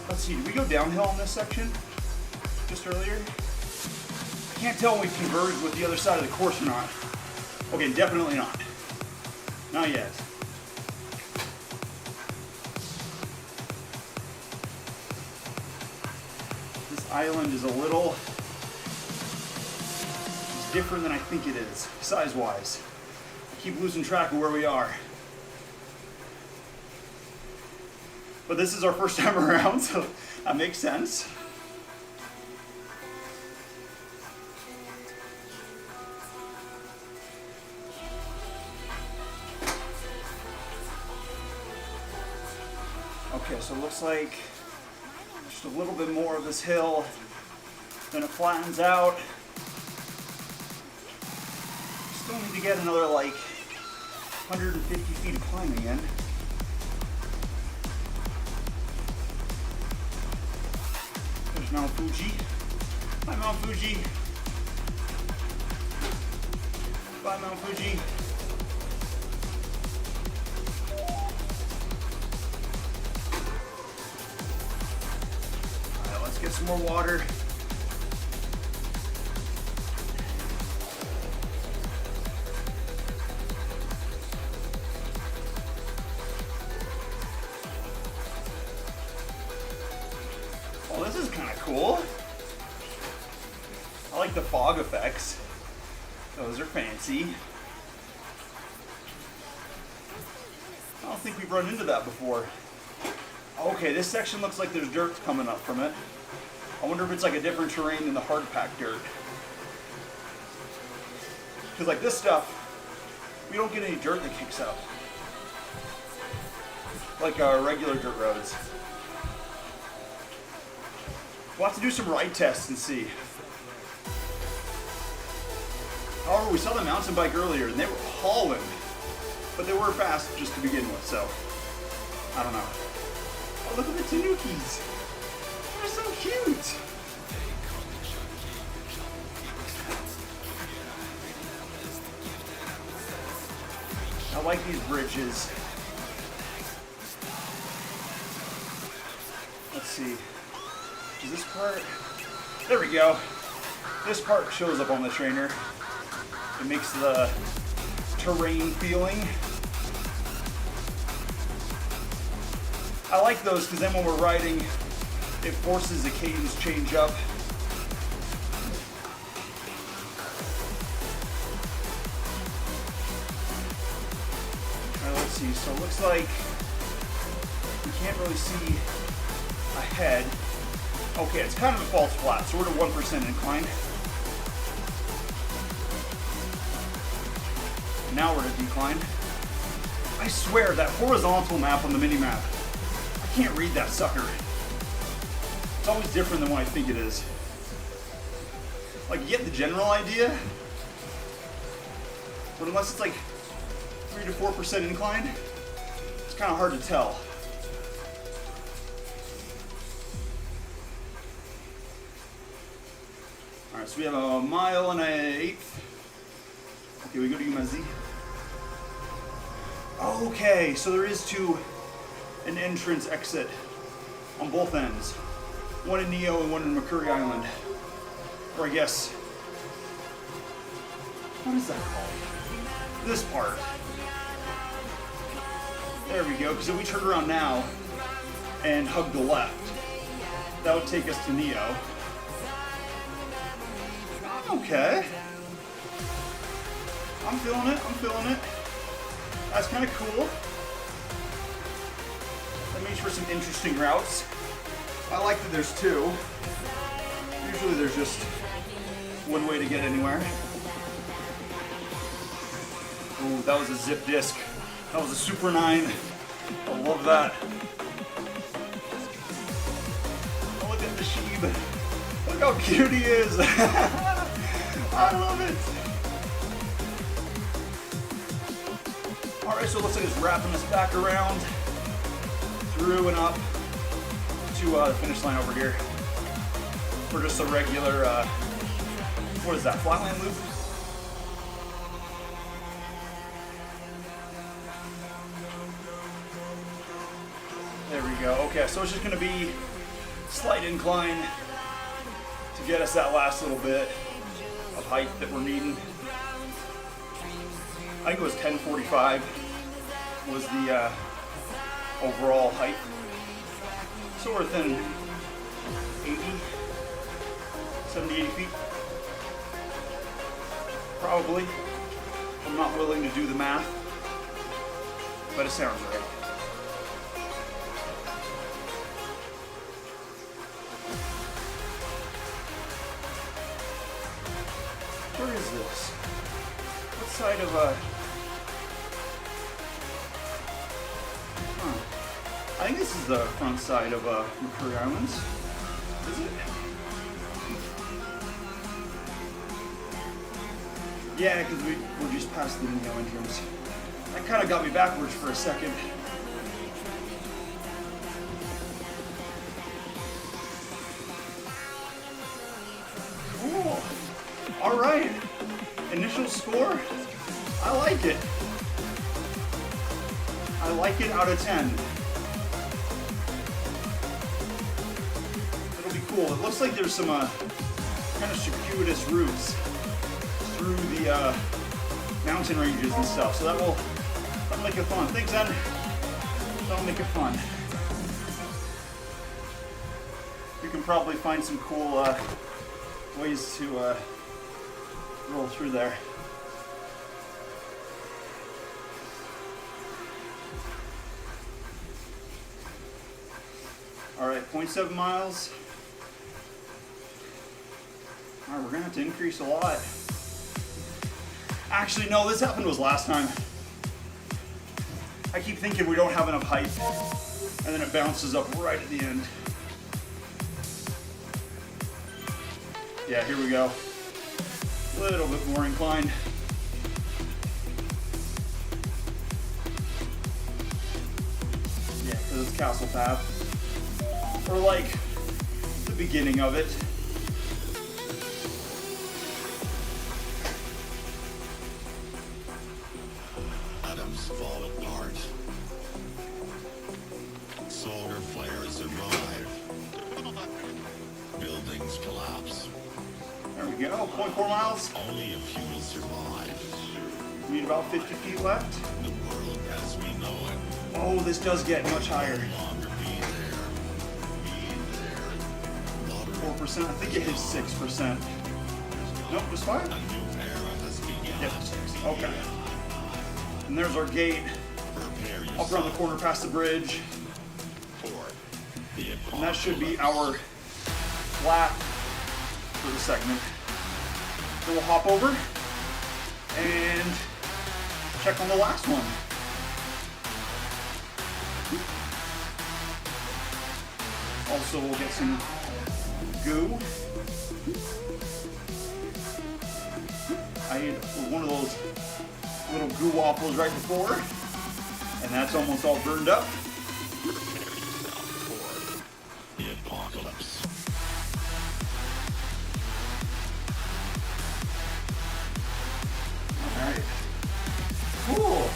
Let's see, did we go downhill on this section just earlier? I can't tell when we've converged with the other side of the course or not. Okay, definitely not. Not yet. This island is a little different than I think it is, size-wise. I keep losing track of where we are. But this is our first time around, so that makes sense. Okay, so it looks like just a little bit more of this hill, then it flattens out. Still need to get another like 150 feet of climbing in. There's Mount Fuji. Hi Mount Fuji. Bye Mount Fuji. Alright, let's get some more water. Well, this is kind of cool. I like the fog effects. Those are fancy. I don't think we've run into that before. Okay, this section looks like there's dirt coming up from it. I wonder if it's like a different terrain than the hard packed dirt. Because like this stuff, we don't get any dirt that kicks up. Like regular dirt roads. We'll have to do some ride tests and see. However, we saw the mountain bike earlier and they were hauling, but they were fast just to begin with, so I don't know. Oh, look at the Tanukis. They're so cute. I like these bridges. Let's see. Is this part? There we go. This part shows up on the trainer. It makes the terrain feeling. I like those because then when we're riding, it forces the cadence change up. Alright, let's see. So it looks like we can't really see ahead. Okay, it's kind of a false flat, so we're at a 1% incline. Now we're at a decline. I swear, that horizontal map on the mini-map, I can't read that sucker. It's always different than what I think it is. Like, you get the general idea, but unless it's like 3 to 4% incline, it's kind of hard to tell. Alright, so we have a mile and an eighth. Okay, we go to Umazi. Okay, so there is an entrance exit on both ends. One in Neo and one in McCurry Island. Or I guess, what is that called? This part. There we go, because if we turn around now and hug the left, that would take us to Neo. Okay. I'm feeling it, I'm feeling it. That's kind of cool. That makes for some interesting routes. I like that there's two. Usually there's just one way to get anywhere. Ooh, that was a zip disc. That was a Super 9. I love that. Oh, look at the sheep. Look how cute he is. I love it. Alright, so it looks like it's wrapping us back around, through and up to the finish line over here. For just a regular, what is that, flatland loop? There we go. Okay, so it's just going to be slight incline to get us that last little bit of height that we're needing. I think it was 1045 was the overall height. So we're within 70, 80 feet. Probably. I'm not willing to do the math, but it sounds right. Where is this? What side of I think this is the front side of McCurry Islands. Is it? Yeah, because we're just past the Neo entrance. That kind of got me backwards for a second. Cool. All right. Initial score. I like it. I like it out of 10. It'll be cool. It looks like there's some kind of circuitous routes through the mountain ranges and stuff. So that'll make it fun. Thanks, Ed. That'll make it fun. You can probably find some cool ways to roll through there. All right, 0.7 miles. All right, we're gonna have to increase a lot. Actually, no, this happened was last time. I keep thinking we don't have enough height, and then it bounces up right at the end. Yeah, here we go. A little bit more inclined. Yeah, because it's Castle Path. Or like the beginning of it. Atoms fall apart. Solar flares arrive. Buildings collapse. There we go, 0.4 miles. Only a few will survive. We need about 50 feet left. The world as we know it Oh, this does get much higher. no longer be there. 4%, I think it hit 6%. Nope, just fine. A new era has begun. Yep, okay. And there's our gate. Prepare Up yourself around the corner past the bridge. for the And that should be our flat for the segment. So we'll hop over and check on the last one. Also, we'll get some goo. I ate one of those little goo waffles right before, and that's almost all burned up. for the apocalypse. Alright. Cool.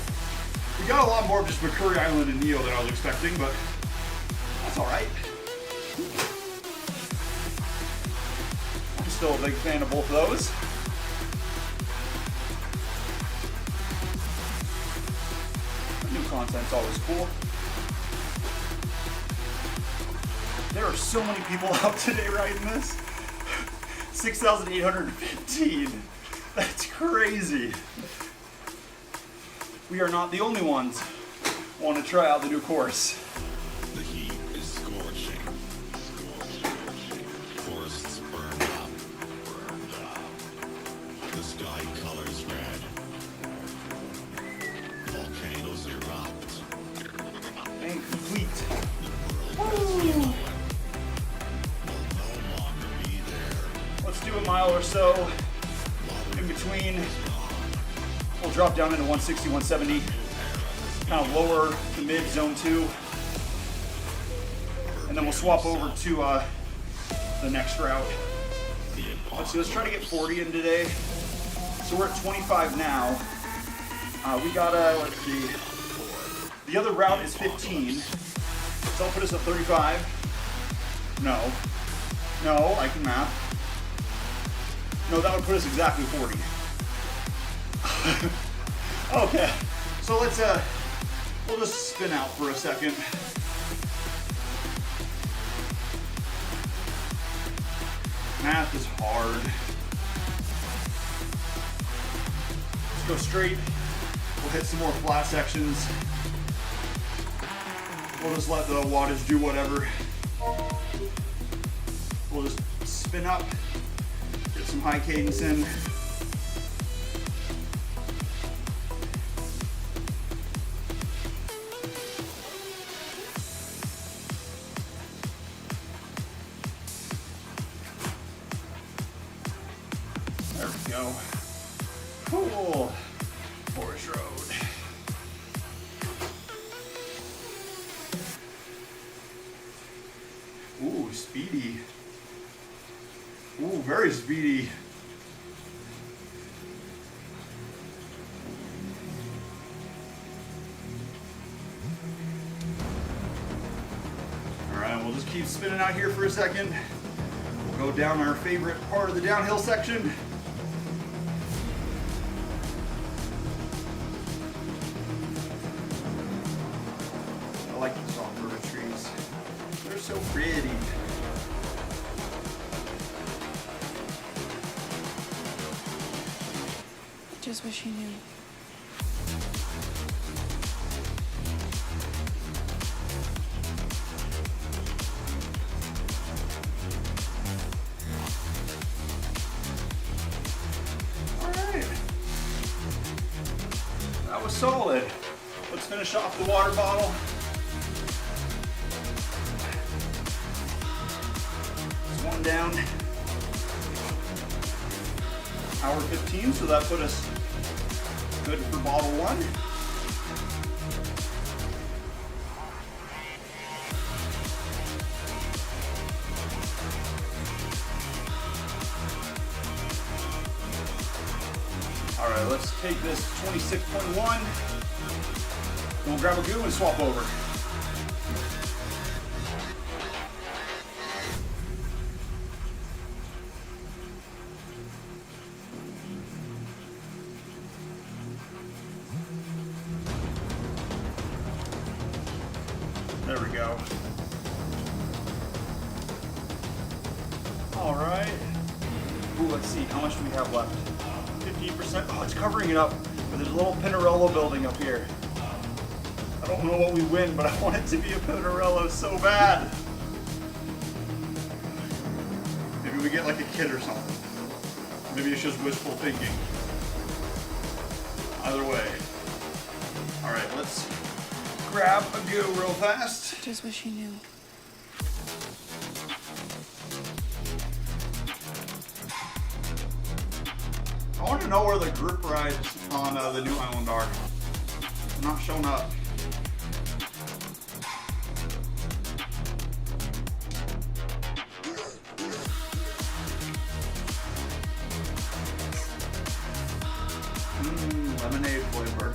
We got a lot more of just McCurry Island and Neo than I was expecting, but that's alright. I'm still a big fan of both of those. New content's always cool. There are so many people out today riding this. 6,815. That's crazy. We are not the only ones who want to try out the new course. The heat is scorching. Forests burned up. The sky colors red. Volcanoes erupt. And complete. Will no longer be there. Let's do a mile or so in between. We'll drop down into 160, 170, kind of lower to mid zone 2. And then we'll swap over to the next route. Let's try to get 40 in today. So we're at 25 now. We got let's see. The other route is 15. So that'll put us at 35. No, I can math. No, that would put us exactly 40. Okay, so let's we'll just spin out for a second. Math is hard. Let's go straight. We'll hit some more flat sections. We'll just let the wattage do whatever. We'll just spin up, get some high cadence in. Cool. Forest Road. Ooh, speedy. Ooh, very speedy. All right, we'll just keep spinning out here for a second. We'll go down our favorite part of the downhill section. I like these off-road trees. They're so pretty. Just wish you knew. Alright. That was solid. Let's finish off the water bottle. There's one down. Hour 15, so that put us good for bottle one. All right, let's take this 26.1. We'll grab a goo and swap over. There we go. All right. Ooh, let's see. How much do we have left? 15%. Oh, it's covering it up. But there's a little Pinarello building up here. I don't know what we win, but I want it to be a Pinarello so bad. Maybe we get like a kid or something. Maybe it's just wishful thinking. Either way. All right, let's grab a goo real fast. Just wish you knew. I want to know where the group rides on the new island are. They're not showing up. Lemonade flavor.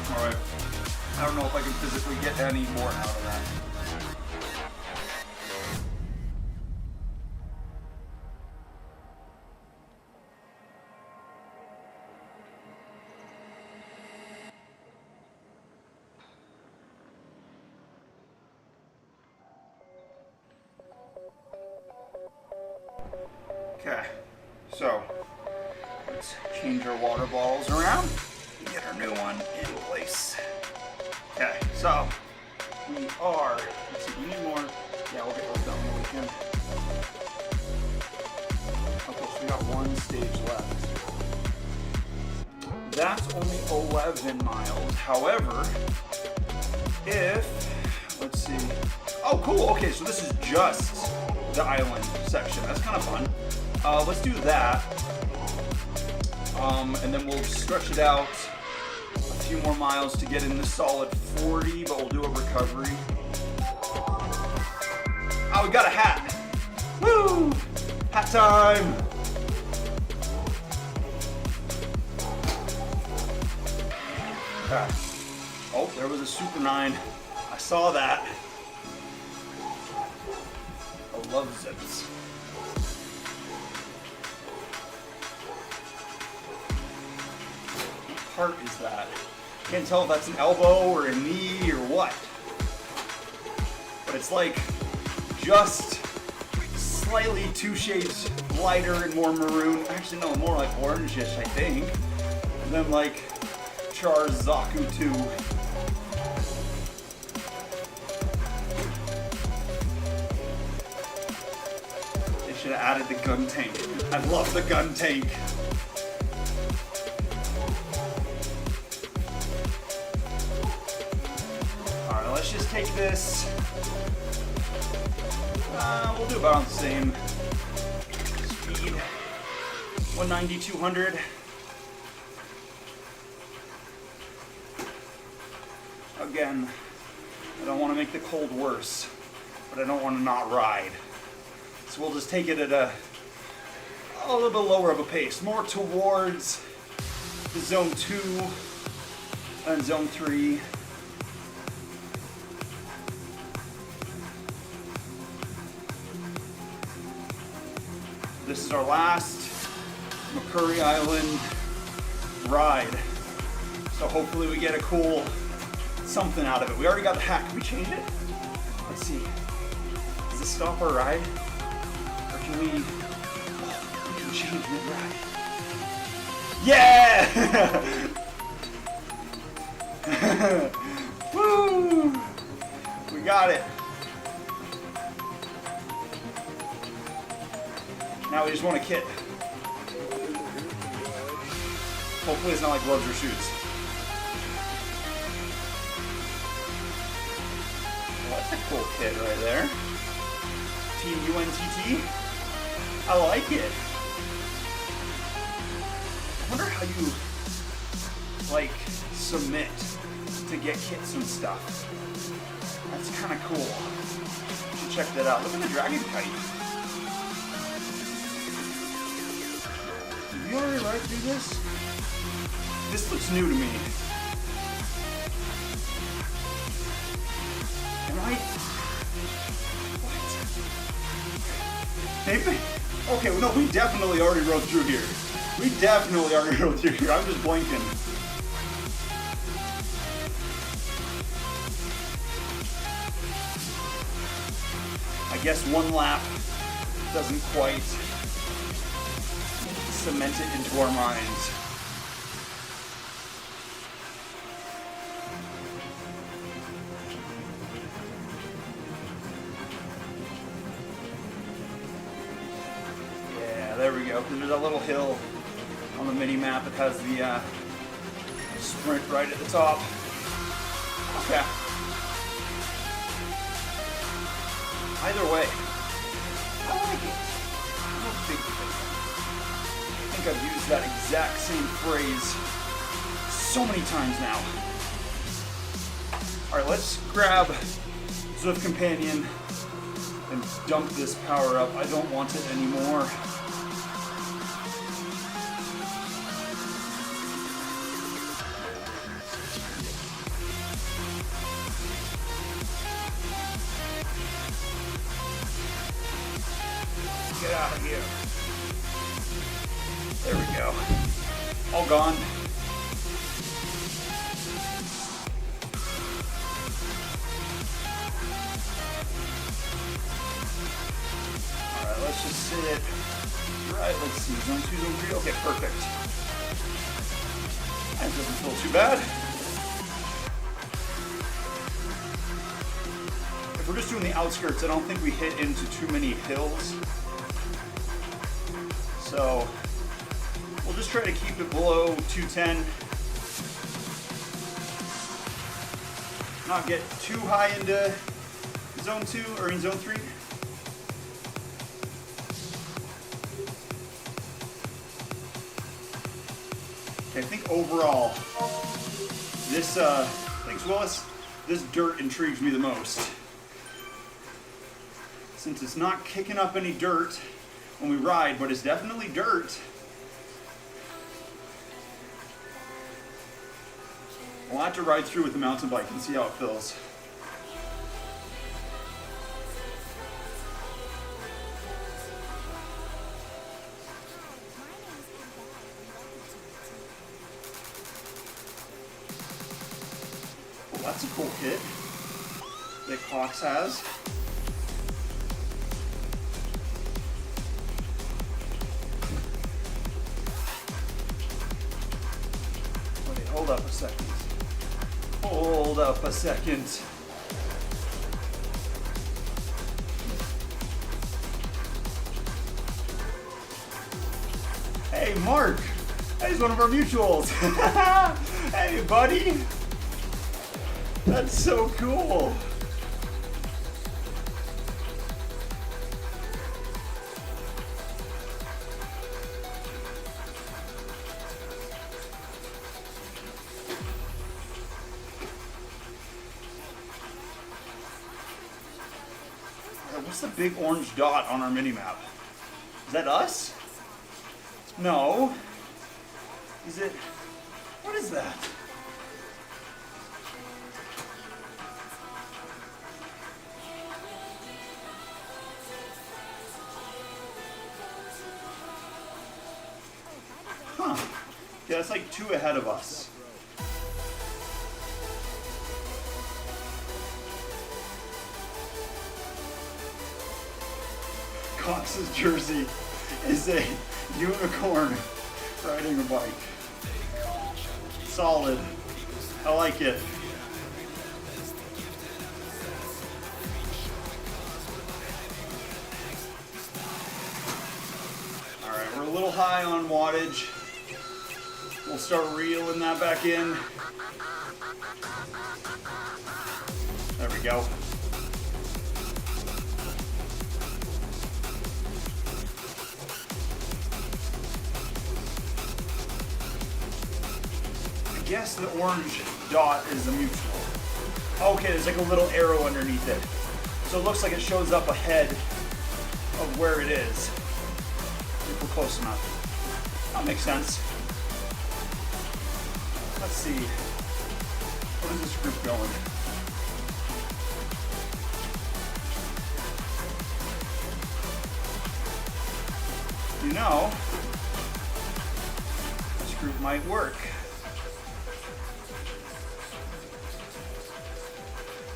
All right. I don't know if I can physically get any more out of that. Okay, so let's change our water bottles around and get our new one in place. Okay, so we are, let's see, we need more. Yeah, we'll get those done on the weekend. Okay, so we got one stage left. That's only 11 miles. However, if, let's see. Oh, cool. Okay, so this is just the island section. That's kind of fun. Let's do that. And then we'll stretch it out a few more miles to get in the solid 40, but we'll do a recovery. Oh, we got a hat. Woo! Hat time! Okay. Oh, there was a Super 9. I saw that. I love zips. What part is that? Can't tell if that's an elbow or a knee or what. But it's like just slightly two shades lighter and more maroon. Actually, no, more like orangish, I think. And then like Char's Zaku 2. should have added the gun tank. I love the gun tank. Alright, let's just take this. We'll do about the same speed. 190, 200. Again, I don't want to make the cold worse, but I don't want to not ride. So we'll just take it at a little bit lower of a pace, more towards the zone 2 and zone 3. This is our last McCurry Island ride. So hopefully we get a cool something out of it. We already got the hack. Can we change it? Let's see. Does this stop our ride? Or can we change mid-ride? Yeah! Woo! We got it. Now we just want a kit. Hopefully it's not like gloves or shoes. Well, that's a cool kit right there. Team UNTT. I like it. I wonder how you, like, submit to get kits and stuff. That's kind of cool. You should check that out. Look at the dragon kite. Did you already ride through this? This looks new to me. Am I? What? Maybe? Okay, well, no, we definitely already rode through here. We definitely already rode through here. I'm just blinking. I guess one lap doesn't quite cement it into our minds. Yeah, there we go. There's a little hill on the mini map that has the sprint right at the top. Okay. Either way, I like it. I'm a big fan. I think I've used that exact same phrase so many times now. Alright, let's grab Zwift Companion and dump this power up. I don't want it anymore. Get out of here. There we go. All gone. Alright, let's just sit. Right, let's see. Zone 2, zone 3. Okay, perfect. That doesn't feel too bad. If we're just doing the outskirts, I don't think we hit into too many hills. So we'll just try to keep it below 210. Not get too high into zone 2 or in zone 3. Okay, I think overall, this, thanks Willis, this dirt intrigues me the most. Since it's not kicking up any dirt when we ride, but it's definitely dirt. We'll have to ride through with the mountain bike and see how it feels. Well, that's a cool kit that Cox has. Hold up a second. Hold up a second. Hey, Mark. He's one of our mutuals. Hey, buddy. That's so cool. What's the big orange dot on our mini-map? Is that us? No. Is it? What is that? Huh. Yeah, it's like 2 ahead of us. Cox's jersey is a unicorn riding a bike. Solid. I like it. Alright, we're a little high on wattage. We'll start reeling that back in. There we go. I guess the orange dot is the mutual. Okay, there's like a little arrow underneath it. So it looks like it shows up ahead of where it is. If we're close enough. That makes sense. Let's see. What is this group going? You know, this group might work.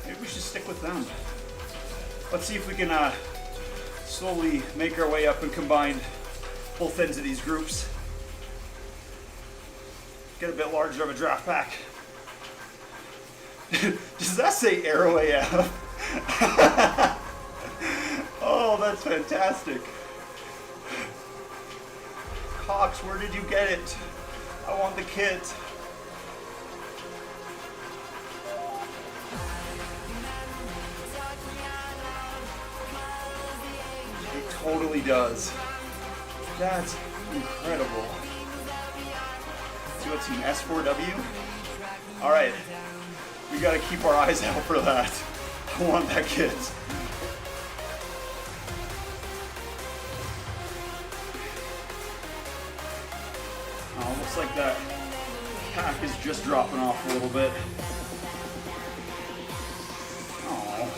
Maybe we should stick with them. Let's see if we can slowly make our way up and combine both ends of these groups. Get a bit larger of a draft pack. Does that say Arrow AF? Oh, that's fantastic. Cox, where did you get it? I want the kit. It totally does. That's incredible. See what's in S4W? Alright. We gotta keep our eyes out for that. I want that kit. Oh, looks like that pack is just dropping off a little bit. Oh.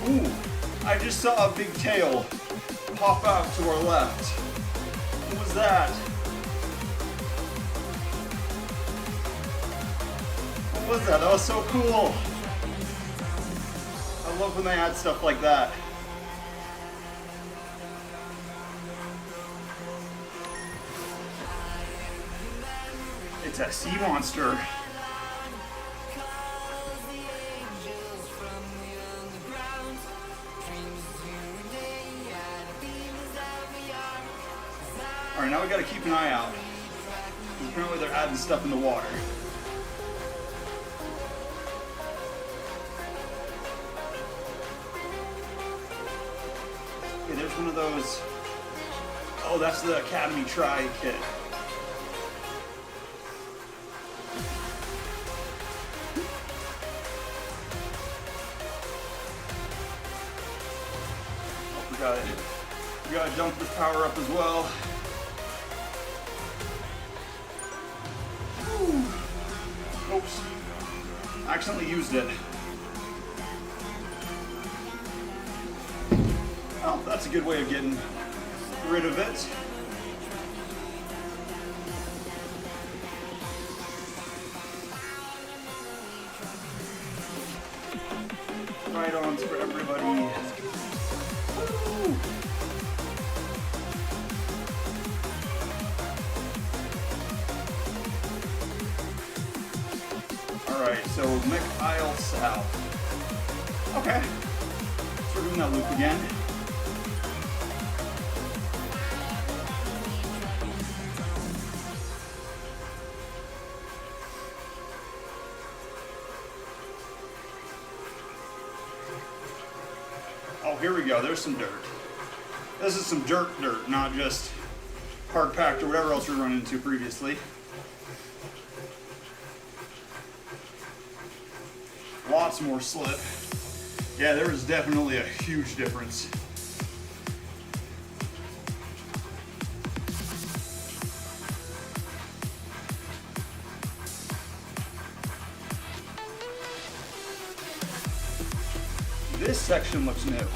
Ooh, I just saw a big tail pop out to our left. What was that? What was that? That was so cool. I love when they add stuff like that. It's a sea monster. Alright, now we gotta keep an eye out. Apparently they're adding stuff in the water. Okay, there's one of those. Oh, that's the Academy Try kit. Oh, we gotta jump this power up as well. Oops. I accidentally used it. Oh, that's a good way of getting rid of it. Ride-ons for everybody. Woo! Alright, so McIsle South. Okay. So we're doing that loop again. Oh, here we go. There's some dirt. This is some dirt, not just hard packed or whatever else we run into previously. Lots more slip. Yeah, there was definitely a huge difference. This section looks new.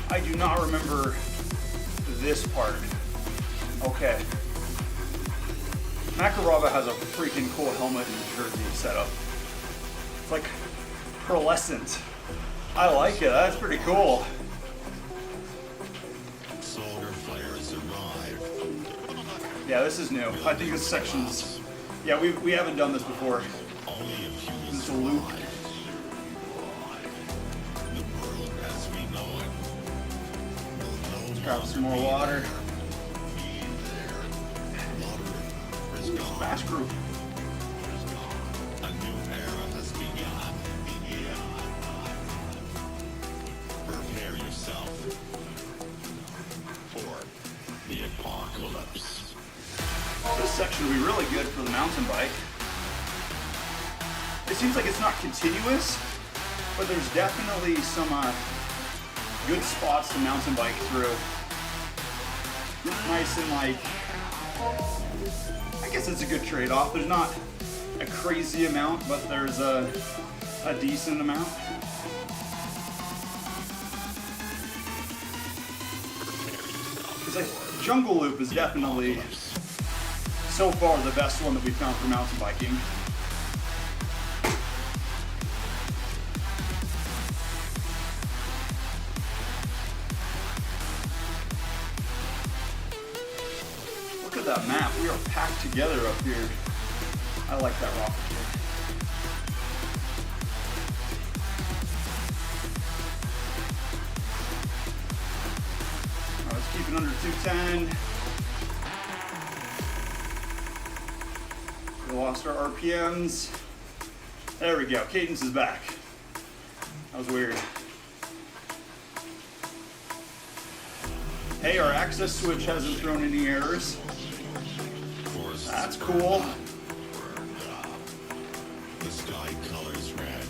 I do not remember this part. Okay. Makarova has a freaking cool helmet and jersey setup. It's like pearlescent. I like it. That's pretty cool. Soldier flares arrive. Yeah, this is new. I think this section's... Yeah, we haven't done this before. Only a few This is a loop. the world as we know it. Will no Grab some more water. be there. Water is gone. Smash group. A new era has begun. Prepare yourself for the apocalypse. This section will be really good for the mountain bike. It seems like it's not continuous, but there's definitely some good spots to mountain bike through. Nice and like, I guess it's a good trade-off. There's not a crazy amount, but there's a decent amount. Because like Jungle Loop is definitely so far the best one that we found for mountain biking. Look at that map. We are packed together up here. I like that rocket here. All right, let's keep it under 210. We lost our RPMs. There we go. Cadence is back. That was weird. Hey, our access switch hasn't thrown any errors. That's cool. The sky colors red.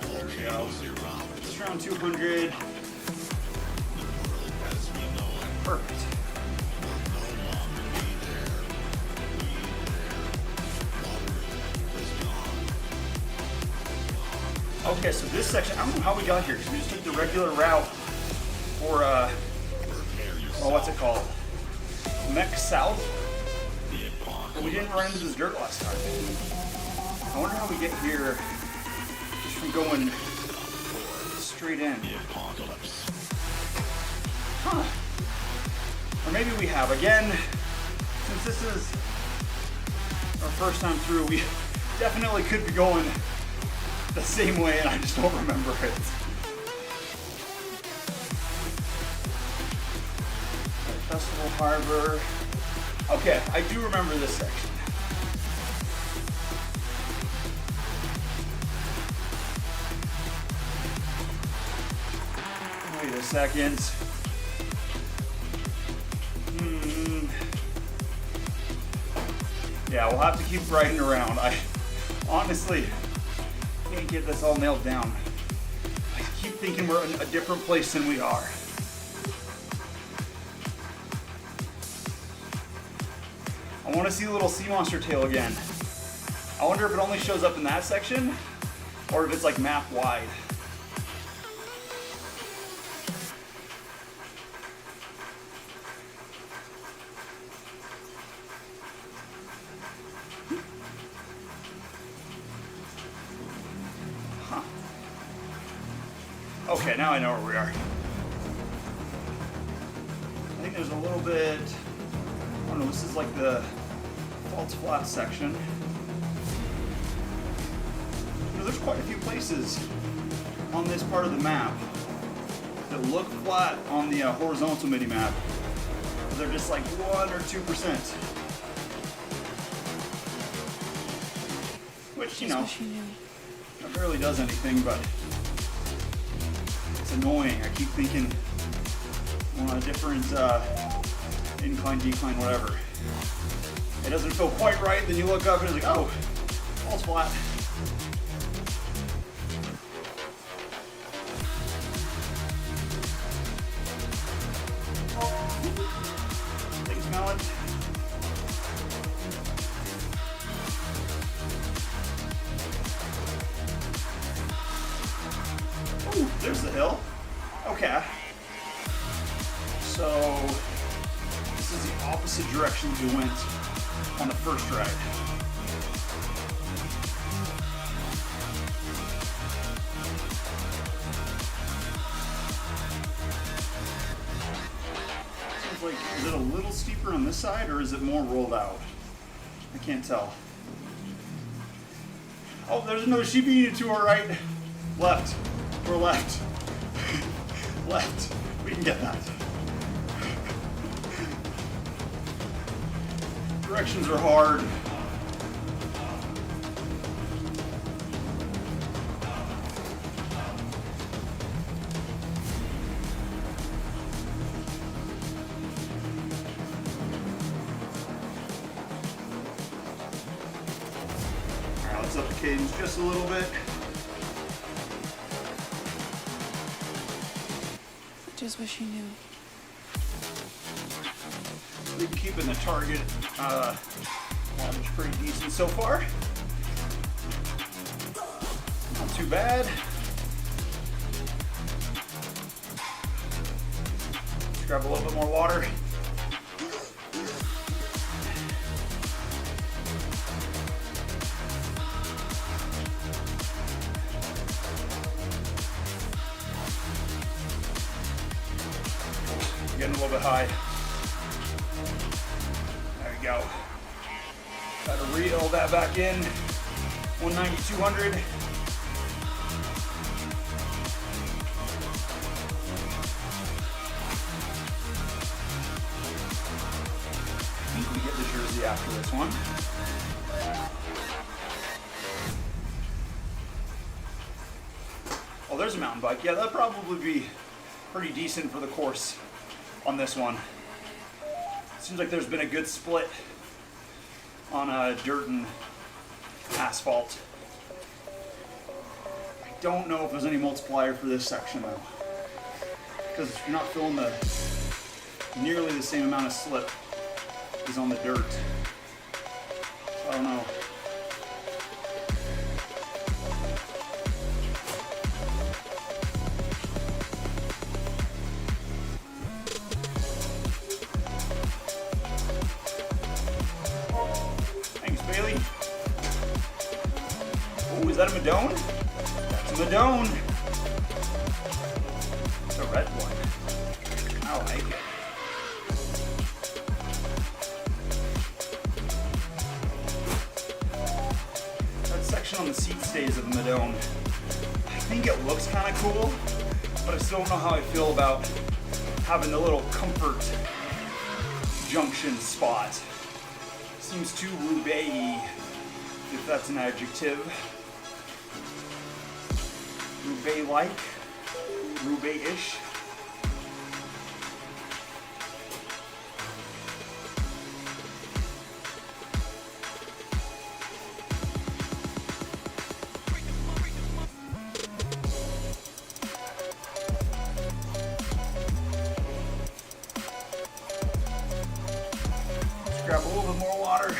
There we go. Volcanoes erupt. Just around 200. The world as we know it Perfect. will no longer be there. Water is gone. Okay, so this section, I don't know how we got here because we just took the regular route for, Prepare yourself. oh, what's it called? Mech South? The But we apocalypse. didn't run into this dirt last time. I wonder how we get here just from going straight in. The apocalypse. Huh. Or maybe we have. Again, since this is our first time through, we definitely could be going the same way and I just don't remember it. Festival Harbor. Okay, I do remember this section. Wait a second. Yeah, we'll have to keep riding around. I honestly can't get this all nailed down. I keep thinking we're in a different place than we are. I want to see the little sea monster tail again. I wonder if it only shows up in that section or if it's like map wide. Huh. Okay, now I know where we are. I think there's a little bit don't know, this is like the false flat section. You know, there's quite a few places on this part of the map that look flat on the horizontal mini-map, but they're just like 1 or 2%. Which, you Just know, wish you knew. it barely does anything, but it's annoying. I keep thinking I'm on a different incline, decline, whatever. It doesn't feel quite right, then you look up and it's like, oh, all's flat. Take a smell it. Ooh, there's the hill. Okay. So, this is the opposite direction we went on the first ride. Seems like, is it a little steeper on this side or is it more rolled out? I can't tell. Oh, there's another sheepy to our right. Left. Or left. Left. We can get that. Directions are hard. Alright, let's up the cadence just a little bit. Just wish you knew. We've been keeping the target wattage pretty decent so far. Not too bad. Let's grab a little bit more water. Getting a little bit high. There we go. Got to reel that back in. 190, 200. I think we get the jersey after this one. Oh, there's a mountain bike. Yeah, that'd probably be pretty decent for the course on this one. Seems like there's been a good split on dirt and asphalt. I don't know if there's any multiplier for this section though, because you're not feeling nearly the same amount of slip as on the dirt. So I don't know. Bailey. Oh, is that a Madone? That's a Madone. It's a red one. I like it. That section on the seat stays of the Madone. I think it looks kind of cool, but I still don't know how I feel about having the little comfort junction spot. Seems too Roubaix-y, if that's an adjective. Roubaix-like, Roubaix-ish. Let's grab a little bit more water.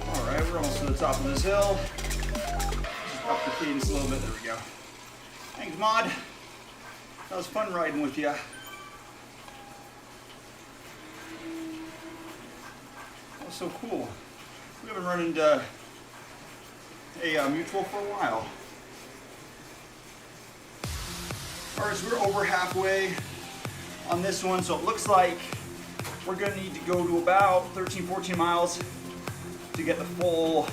Alright, we're almost to the top of this hill. Just up the cadence a little bit. There we go. Thanks, Mod. That was fun riding with you. That was so cool. We haven't run into a mutual for a while. All right, so we're over halfway on this one, so it looks like we're gonna need to go to about 13, 14 miles to get the full,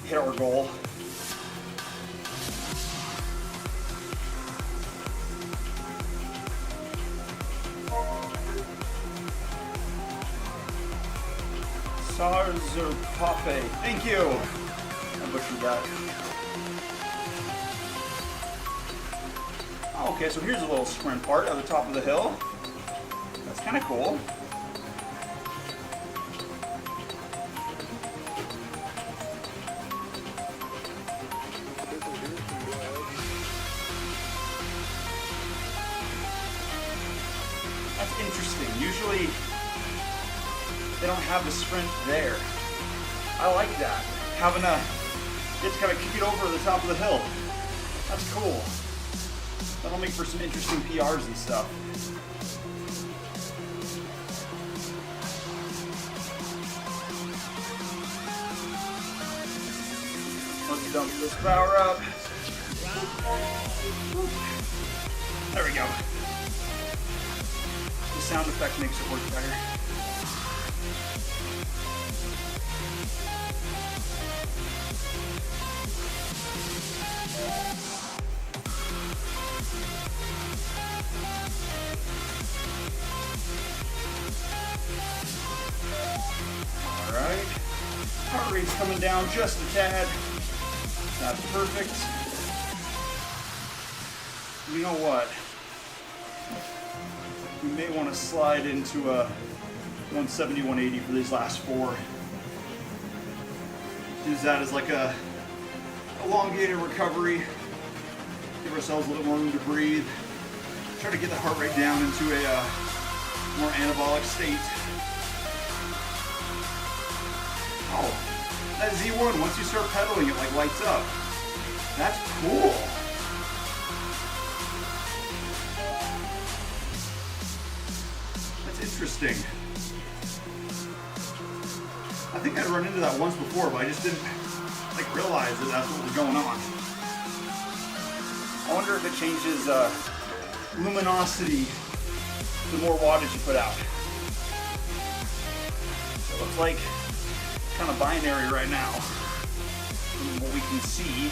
hit our goal. Sarzopape, thank you. I butchered that. Oh, okay, so here's a little sprint part at the top of the hill. That's kind of cool. That's interesting. Usually they don't have the sprint there. I like that. Having a, get to kind of kick it over the top of the hill. That's cool. That'll make for some interesting PRs and stuff. Let's dump this power up. There we go. The sound effect makes it work better. Alright, heart rate's coming down just a tad. That's perfect. You know what? We may want to slide into a 170, 180 for these last four. Use that as like a elongated recovery. Give ourselves a little more room to breathe. Try to get the heart rate down into a more anabolic state. Oh, that Z1, once you start pedaling, it like lights up. That's cool. That's interesting. I think I'd run into that once before, but I just didn't like realize that that's what was going on. I wonder if it changes luminosity the more wattage you put out. So it looks like kind of binary right now from what we can see.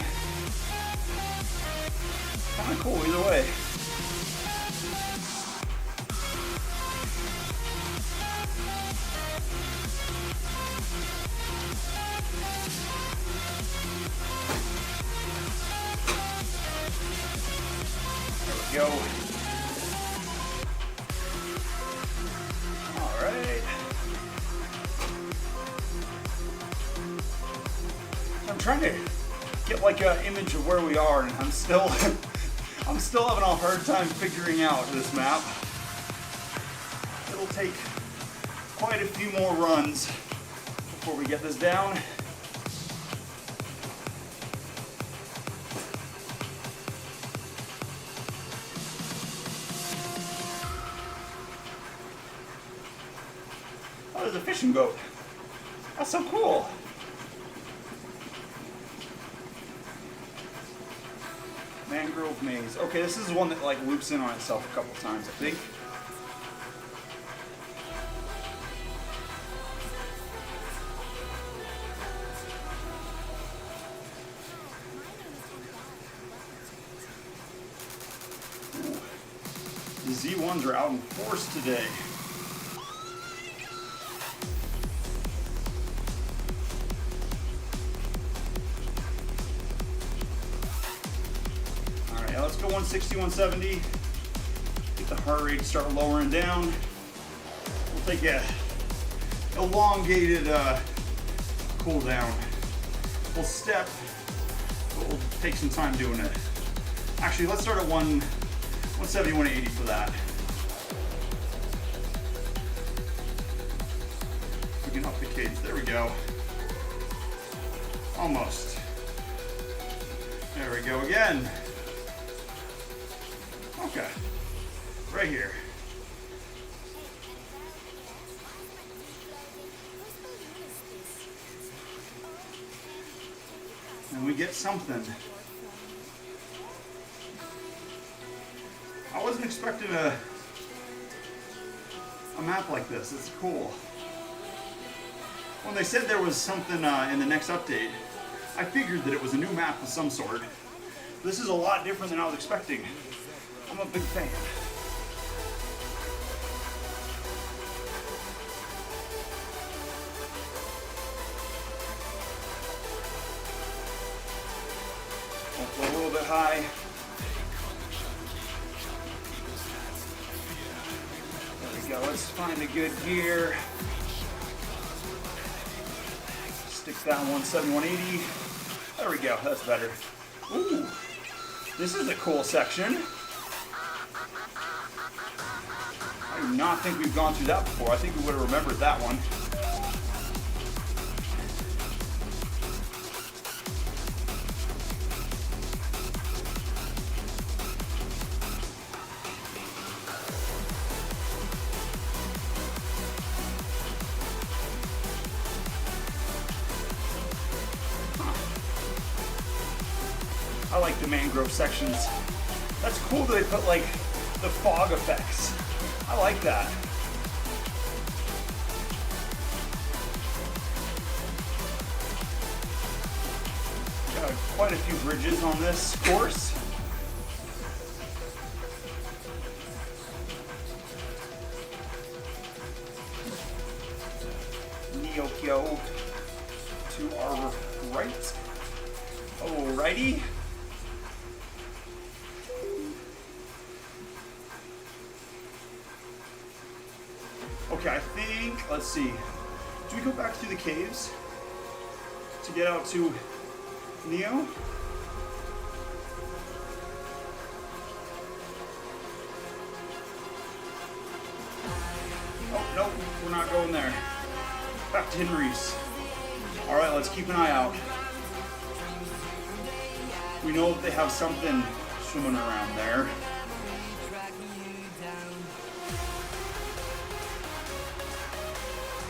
Kind of cool either way. There we go. All right. I'm trying to get like an image of where we are, and I'm still having a hard time figuring out this map. It'll take quite a few more runs before we get this down. Oh, there's a fishing boat. That's so cool. Mangrove maze. Okay, this is one that like loops in on itself a couple times, I think. Ooh. The Z1s are out in force today. Let's go 160, 170. Get the heart rate start lowering down. We'll take a elongated cool down. We'll step, but we'll take some time doing it. Actually, let's start at 170, 180 for that. We can up the cadence. There we go. Almost. There we go again. Okay, right here. and we get something. I wasn't expecting a map like this. It's cool. When they said there was something in the next update, I figured that it was a new map of some sort. This is a lot different than I was expecting. I'm a big fan. Hopefully a little bit high. There we go. Let's find a good gear. Stick down 170, 180. There we go. That's better. Ooh, this is a cool section. I do not think we've gone through that before. I think we would have remembered that one. I like the mangrove sections. That's cool that they put like the fog effects. I like that. Got quite a few bridges on this course. Neokyo to our right. Alrighty. Okay, I think, let's see. Do we go back through the caves to get out to Neo? Oh, no, we're not going there. Back to Henry's. All right, let's keep an eye out. We know that they have something swimming around there.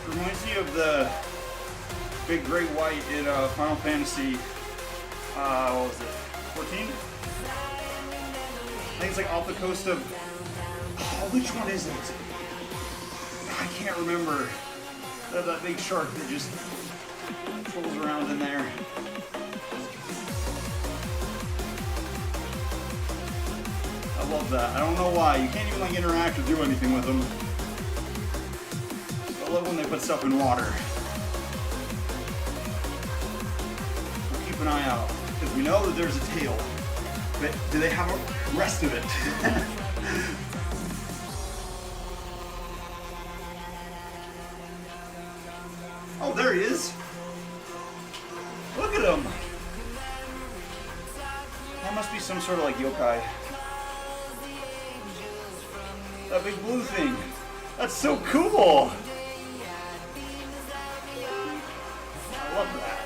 Reminds me of the big great white in Final Fantasy, what was it, 14? I think it's like off the coast of, oh, which one is it? I can't remember. That big shark that just trolls around in there. I love that. I don't know why. You can't even like interact or do anything with them. I love when they put stuff in water. We'll keep an eye out because we know that there's a tail, but do they have a rest of it? Oh, there he is. Look at him. That must be some sort of like yokai. That big blue thing. That's so cool. I love that.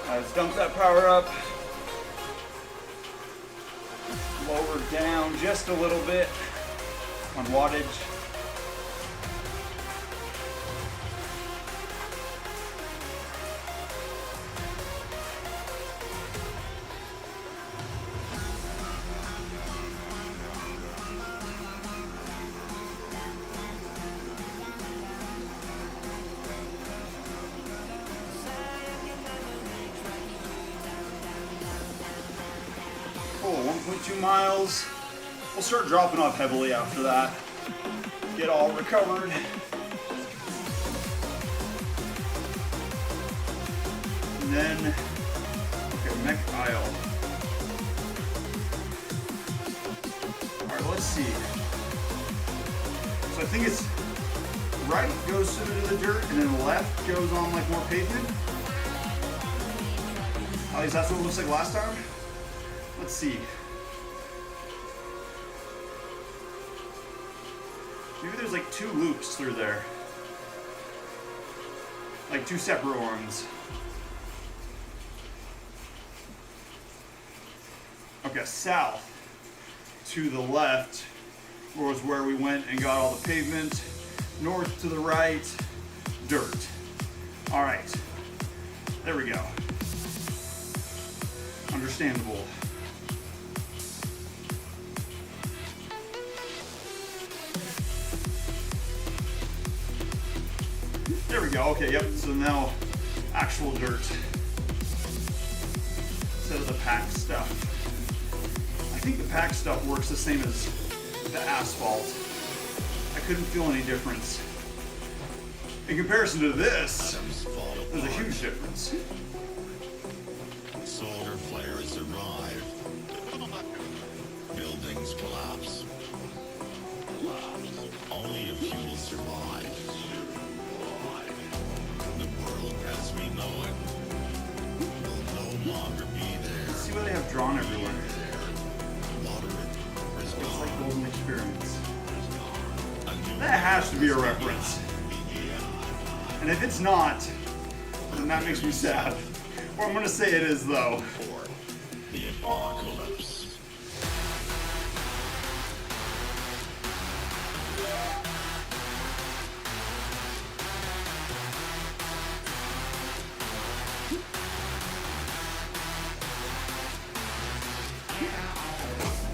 Let's dump that power up. Lower down just a little bit on wattage. Cool, 1.2 miles. We'll start dropping off heavily after that. Get all recovered. And then, okay, Mech Isle. All right, let's see. So I think it's right goes to the dirt, and then left goes on like more pavement. At least that's what it looks like last time. Let's see. Maybe there's like two loops through there. Like two separate ones. got south to the left was where we went and got all the pavement. North to the right, dirt. All right, there we go. Understandable. There we go, okay, yep, so now actual dirt instead of the packed stuff. I think the packed stuff works the same as the asphalt. I couldn't feel any difference. In comparison to this, there's a huge difference. Solar flares arrive. Buildings collapse. Only a few will survive. The world as we know it will no longer be there. See what they have drawn everywhere. Moderate is It's gone. like Golden Experiments. That has to be a reference. And if it's not, then that makes me sad. Or I'm gonna say it is though. For the apocalypse.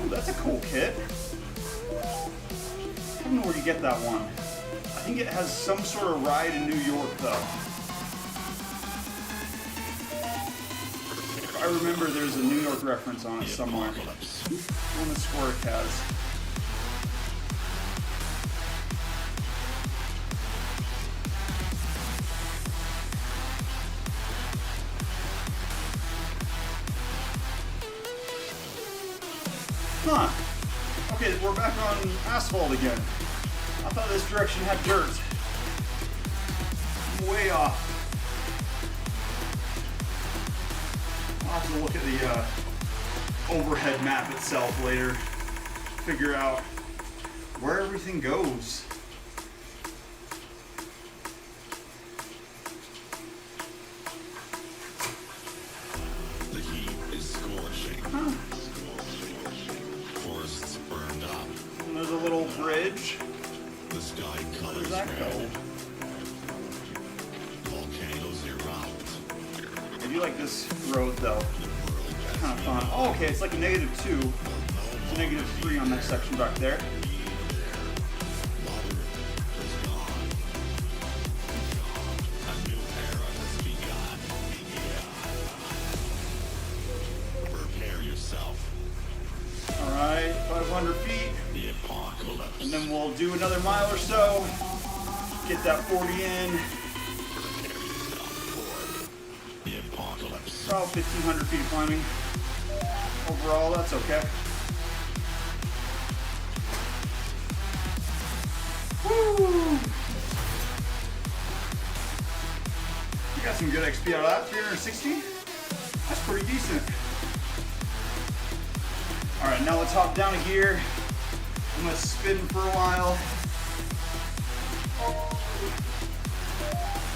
Ooh, that's a cool kit. I don't know where you get that one. I think it has some sort of ride in New York though. I remember there's a New York reference on it somewhere. One that Squirk has. Huh. Okay, we're back on asphalt again. I thought this direction had dirt. I'm way off. I'll have to look at the overhead map itself later. Figure out where everything goes. The heat is scorching. Huh. Forests burned up. And there's a little bridge. The sky Where colors does that go? red. Volcanoes erupt. I do like this road though. The world as Kind of we fun. know Oh, okay, it's like a -2. It's a -3 on that section back there. moderate is gone. A new era has begun. Prepare yourself. All right, 500 feet. The apocalypse. And then we'll do another mile or so. Get that 40 in. The apocalypse. About 1,500 feet of climbing. Overall, that's okay. Woo! You got some good XP out of that. 360? That's pretty decent. All right, now let's hop down a gear. I'm gonna spin for a while.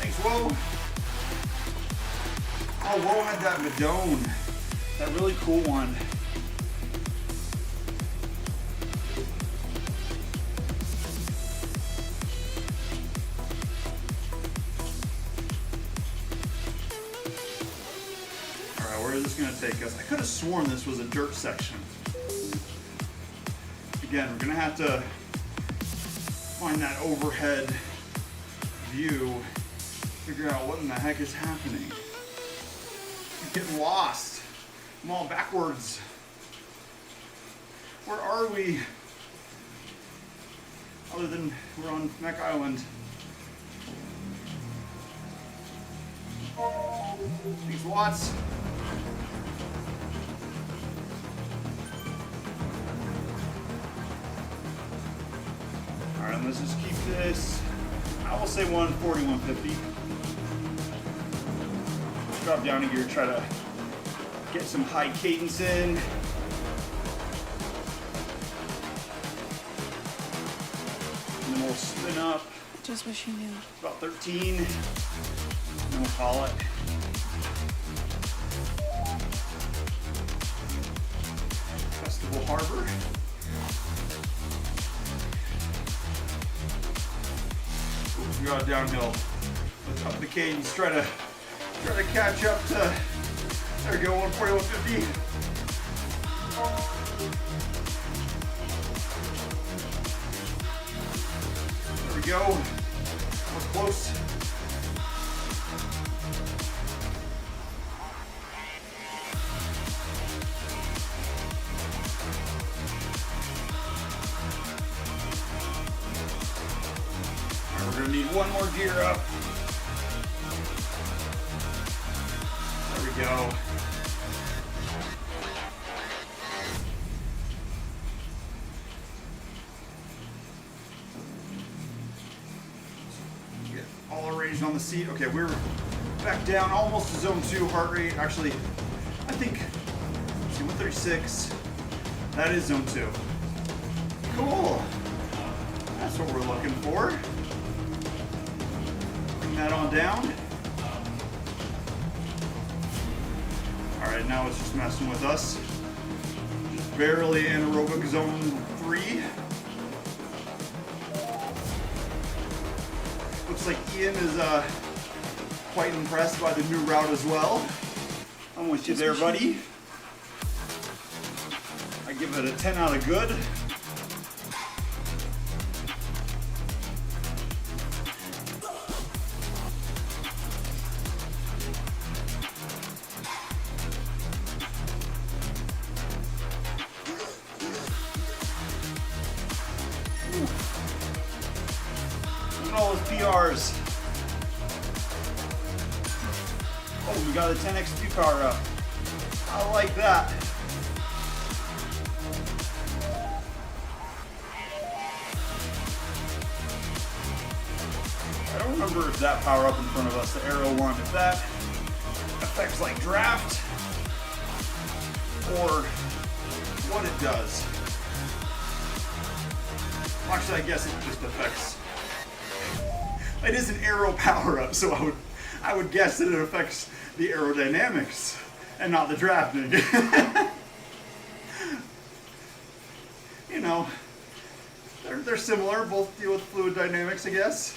Thanks, Whoa. Oh, Whoa had that Madone. That really cool one. All right, where is this gonna take us? I could have sworn this was a dirt section. Again, we're gonna have to find that overhead view, figure out what in the heck is happening. I'm getting lost. I'm all backwards. Where are we? Other than we're on Neck Island. Thanks, Watts. All right, let's just keep this. I will say 140, 150. Let's drop down a gear, try to get some high cadence in. And then we'll spin up Just wish you knew. about 13. And then we'll call it. Harbor. Oops, we got a downhill. Let's up the cadence. Try to catch up to. There we go, 140, 150. There we go. We're close. We're gonna need one more gear up. There we go. Get all arranged on the seat. Okay, we're back down almost to zone 2 heart rate. Actually, I think, let's see, 136. That is zone 2. Cool. That's what we're looking for. Bring that on down. All right, now it's just messing with us. Just barely anaerobic zone 3. Looks like Ian is quite impressed by the new route as well. I'm with you there, buddy. I give it a 10 out of good. All those PRs. Oh, we got a 10 XP power up. I like that. I don't remember if that power up in front of us, the arrow one, if that affects like draft or what it does. Actually, I guess it just affects. It is an arrow power-up, so I would guess that it affects the aerodynamics and not the drafting. You know, they're similar. Both deal with fluid dynamics, I guess.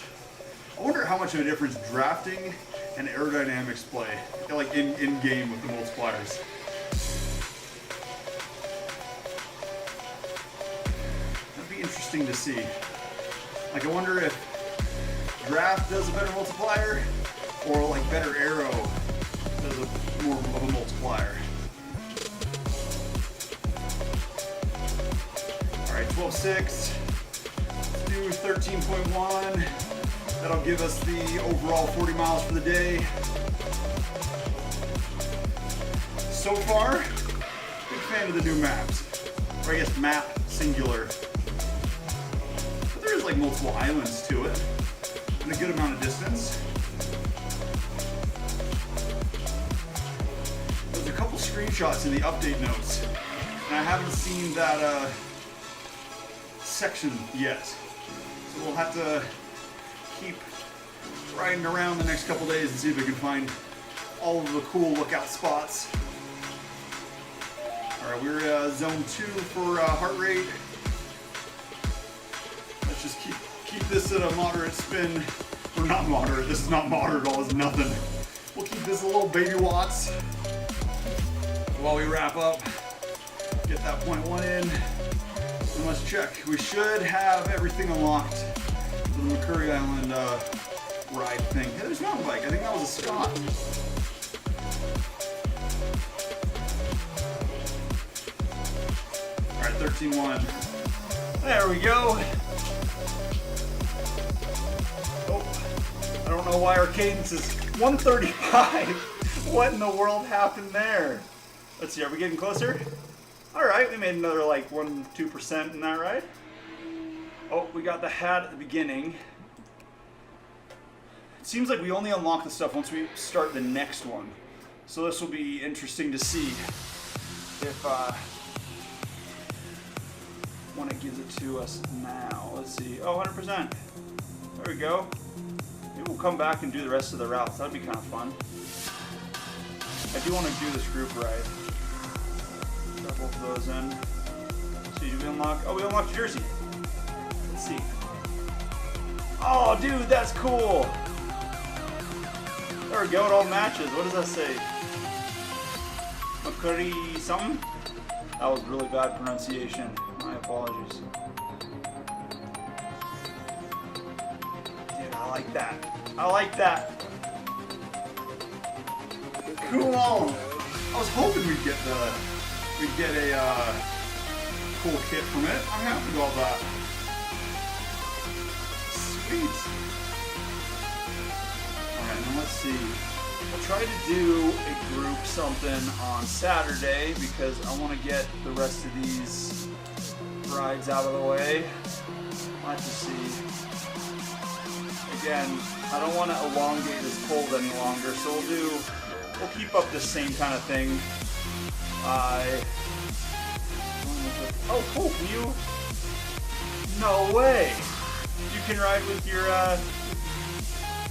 I wonder how much of a difference drafting and aerodynamics play, like in game with the multipliers. That'd be interesting to see. Like, I wonder if draft does a better multiplier, or like better arrow does a more of a multiplier. All right, 12.6. Let's do 13.1. That'll give us the overall 40 miles for the day. So far, big fan of the new maps, or I guess map singular. But there is like multiple islands to it. A good amount of distance. There's a couple screenshots in the update notes, and I haven't seen that section yet. So we'll have to keep riding around the next couple days and see if we can find all of the cool lookout spots. All right, we're zone 2 for heart rate. Let's just keep this at a moderate spin. Or not moderate, this is not moderate at all, it's nothing. We'll keep this a little baby watts while we wrap up. Get that 0.1 in. And let's check. We should have everything unlocked for the McCurry Island ride thing. Hey, there's mountain bike. I think that was a Scott. Alright, 13.1. There we go. I don't know why our cadence is 135. What in the world happened there? Let's see, are we getting closer? All right, we made another like 1-2% in that ride. Oh, we got the hat at the beginning. It seems like we only unlock the stuff once we start the next one. So this will be interesting to see if when it gives it to us now. Let's see. Oh, 100%. There we go. Maybe we'll come back and do the rest of the routes. That'd be kind of fun. I do want to do this group ride. Got both of those in. unlock? Oh, we unlocked jersey. Let's see. Oh, dude, that's cool. There we go. It all matches. What does that say? Makuri something? That was really bad pronunciation. My apologies. Dude, I like that. I like that. Cool. I was hoping we'd get a cool kit from it. I'm happy with all that. Sweet. Alright, now let's see. I'll try to do a group something on Saturday because I want to get the rest of these rides out of the way. I'll have to see. Again, I don't want to elongate this cold any longer, so we'll keep up the same kind of thing. Oh, cool! Can you? No way! You can ride with your.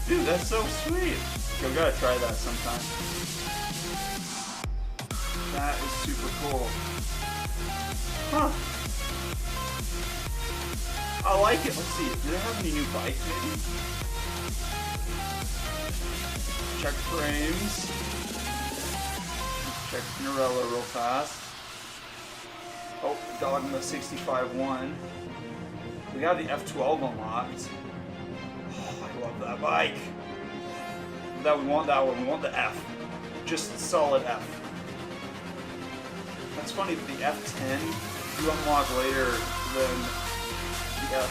Dude, that's so sweet. Okay, we gotta try that sometime. That is super cool. Huh? I like it. Let's see. Do they have any new bikes? Maybe. Check frames. Check Pinarello real fast. Oh, Dogma 65-1. We got the F12 unlocked. Oh, I love that bike. That we want that one. We want the F. Just solid F. That's funny. The F10 you unlock later than the F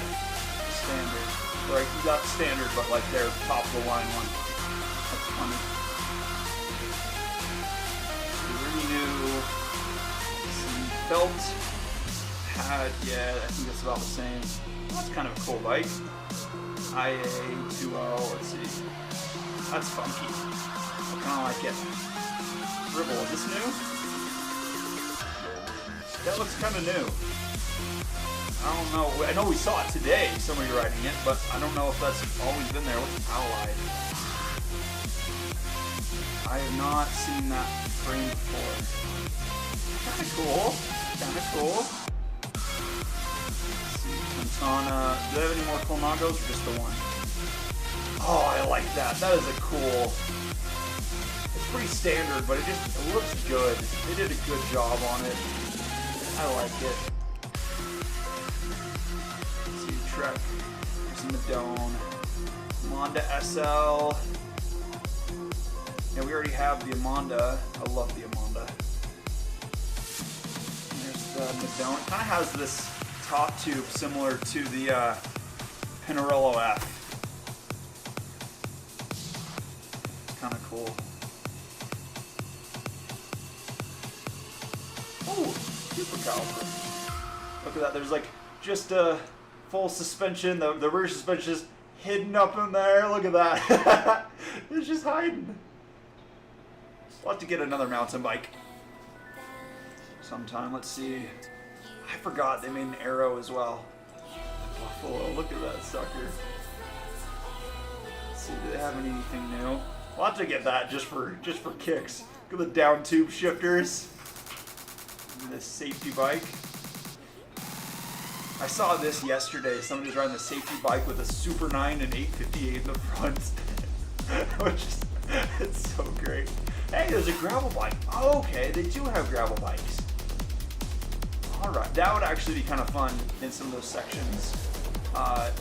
standard. Right? You got standard, but like their top of the line one. That's funny. Really new. Some belt pad. Yeah, I think that's about the same. That's kind of a cool bike. IA20. Let's see. That's funky. I kind of like it. Dribble. Is this new? That looks kind of new. I don't know. I know we saw it today, somebody riding it, but I don't know if that's always been there. What's Allied? I have not seen that frame before. Kind of cool. Kind of cool. Let's see. Montana. Do they have any more Colnagos or just the one? Oh, I like that. That is a cool. It's pretty standard, but it looks good. They did a good job on it. I like it. Let's see, Trek. There's Madone. Monda SL. Yeah, we already have the Amonda. I love the Amonda. There's the Madone. It kind of has this top tube similar to the Pinarello F. Kind of cool. Oh, super caliper. Look at that. There's like just a full suspension. The rear suspension is hidden up in there. Look at that. It's just hiding. We'll have to get another mountain bike sometime. Let's see. I forgot they made an Arrow as well. Buffalo. Look at that sucker. Let's see. Do they have anything new? We'll have to get that just for kicks. Look at the down tube shifters. This safety bike. I saw this yesterday. Somebody was riding the safety bike with a Super 9 and 858 in the front. Which is, it's so great. Hey, there's a gravel bike. Oh, okay, they do have gravel bikes. Alright, that would actually be kind of fun in some of those sections. Like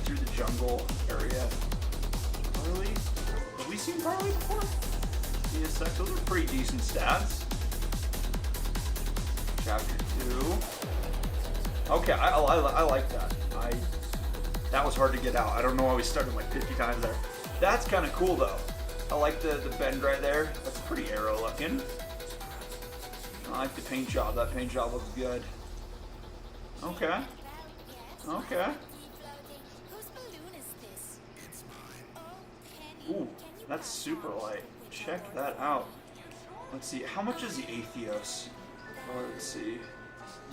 through the jungle area. Harley? Have we seen Harley before? ESX, those are pretty decent stats. Chapter 2. Okay, I like that. That was hard to get out. I don't know why we started like 50 times there. That's kind of cool though. I like the bend right there. That's pretty Arrow looking. I like the paint job. That paint job looks good. Okay. Okay. Ooh, that's super light. Check that out. Let's see. How much is the Atheos? Oh, let's see.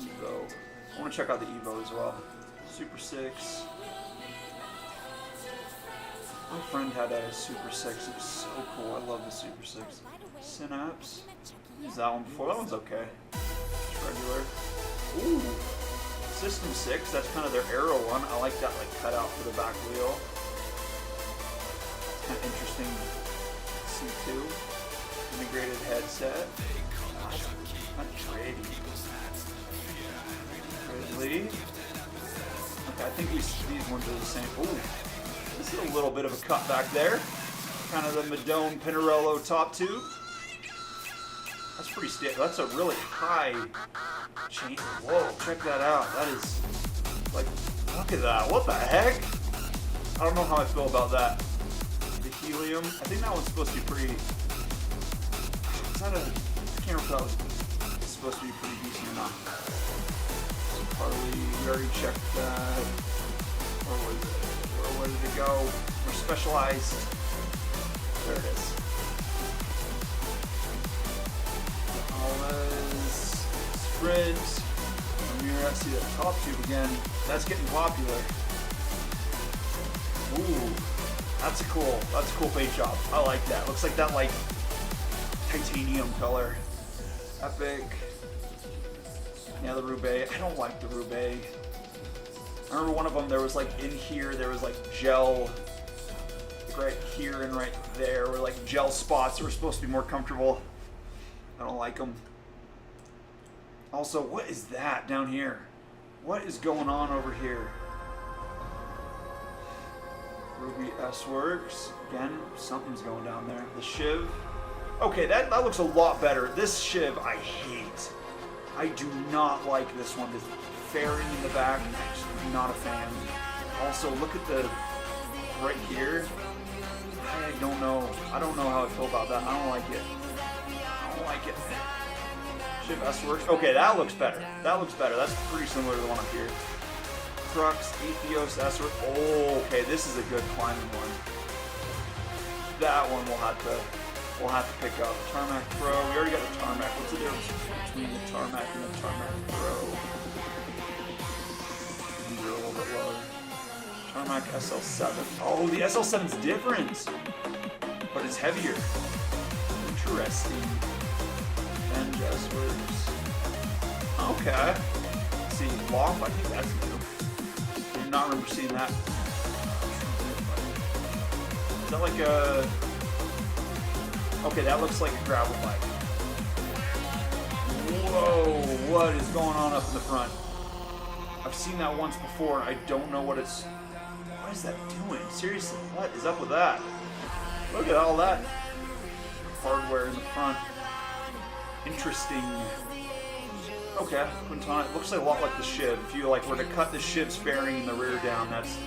Evo. I want to check out the Evo as well. Super 6. My friend had a Super 6. It was so cool. I love the Super 6. Synapse. Used that one before. That one's okay. It's regular. Ooh. System 6, that's kind of their Aero one. I like that like cutout for the back wheel. Kind of interesting. C2 integrated headset. Not pretty. Grizzly. Okay, I think these ones are the same. Ooh, this is a little bit of a cut back there. Kind of the Madone Pinarello top tube. That's pretty stiff. That's a really high chain. Whoa, check that out. That is, like, look at that. What the heck? I don't know how I feel about that. The helium. I think that one's supposed to be pretty. Is that a. I can't remember if that was supposed to be pretty decent or not. Harley, we already checked that. Where did it go? We're specialized. There it is. Sprint. Mirror, see that top tube again. That's getting popular. Ooh, that's a cool paint job. I like that. Looks like that like titanium color. Epic. Yeah, the Roubaix. I don't like the Roubaix. I remember one of them. There was like in here. There was like gel. Right here and right there were like gel spots that were supposed to be more comfortable. I don't like them. Also, what is that down here? What is going on over here? Ruby S Works. Again, something's going down there. The Shiv. Okay, that looks a lot better. This Shiv, I hate. I do not like this one. The fairing in the back, I'm just not a fan. Also, look at the right here. I don't know. I don't know how I feel about that. I don't like it. I don't like it. Shiv S Works. Okay, that looks better. That looks better. That's pretty similar to the one up here. Crux, Ethos, S Works. Oh, okay, this is a good climbing one. That one we'll have to pick up. Tarmac Pro. We already got the Tarmac. What's the difference between the Tarmac and the Tarmac Pro? These are a little bit lower. Tarmac SL7. Oh, the SL7's different, but it's heavier. Interesting. And S Works. Okay. Let's see, Loft, I think that's new. I do not remember seeing that. Is that like a... Okay, that looks like a gravel bike. Whoa, what is going on up in the front? I've seen that once before. I don't know what it's... What is that doing? Seriously, what is up with that? Look at all that hardware in the front. Interesting. Okay, Quintana. It looks like a lot like the Shiv. If you like were to cut the Shiv's fairing in the rear down, that's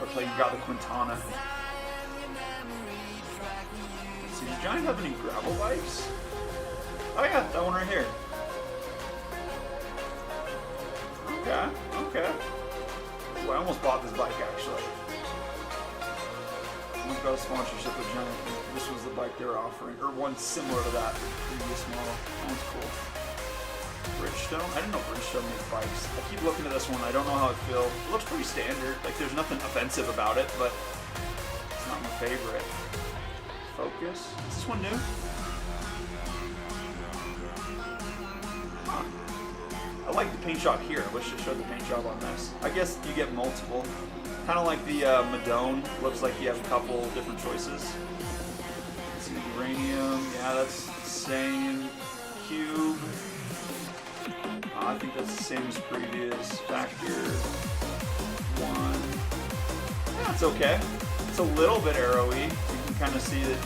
looks like you got the Quintana. Let's see, does Johnny have any gravel bikes? Oh yeah, that one right here. Okay, okay. Ooh, I almost bought this bike actually. Almost got a sponsorship with Johnny. This was the bike they were offering, or one similar to that previous model. That one's cool. Bridgestone? I didn't know Bridgestone made bikes. I keep looking at this one. I don't know how it feels. It looks pretty standard. Like there's nothing offensive about it, but it's not my favorite. Focus. Is this one new? Huh. I like the paint job here. I wish it showed the paint job on this. I guess you get multiple. Kind of like the Madone. Looks like you have a couple different choices. See the uranium. Yeah, that's the same. Cube. I think that's the same as previous. Factor 1. Yeah, it's okay. It's a little bit arrowy. You can kind of see that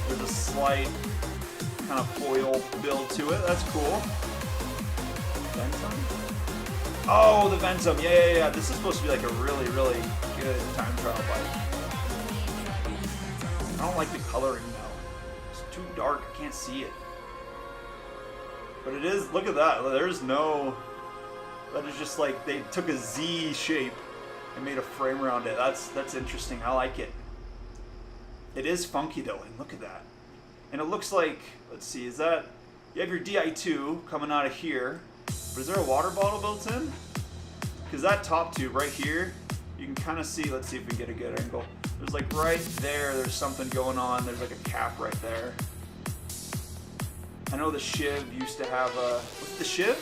there's a slight kind of foil build to it. That's cool. Ventum? Oh, the Ventum. Yeah. This is supposed to be like a really, really good time trial bike. I don't like the coloring though. It's too dark. I can't see it. But it is, look at that. There's no, that is just like they took a Z shape and made a frame around it. That's interesting. I like it. It is funky though, and look at that. And it looks like, let's see, is that, you have your Di2 coming out of here, but is there a water bottle built in? Because that top tube right here, you can kind of see, let's see if we can get a good angle. There's like right there, there's something going on. There's like a cap right there. I know the Shiv used to have a, what's the Shiv?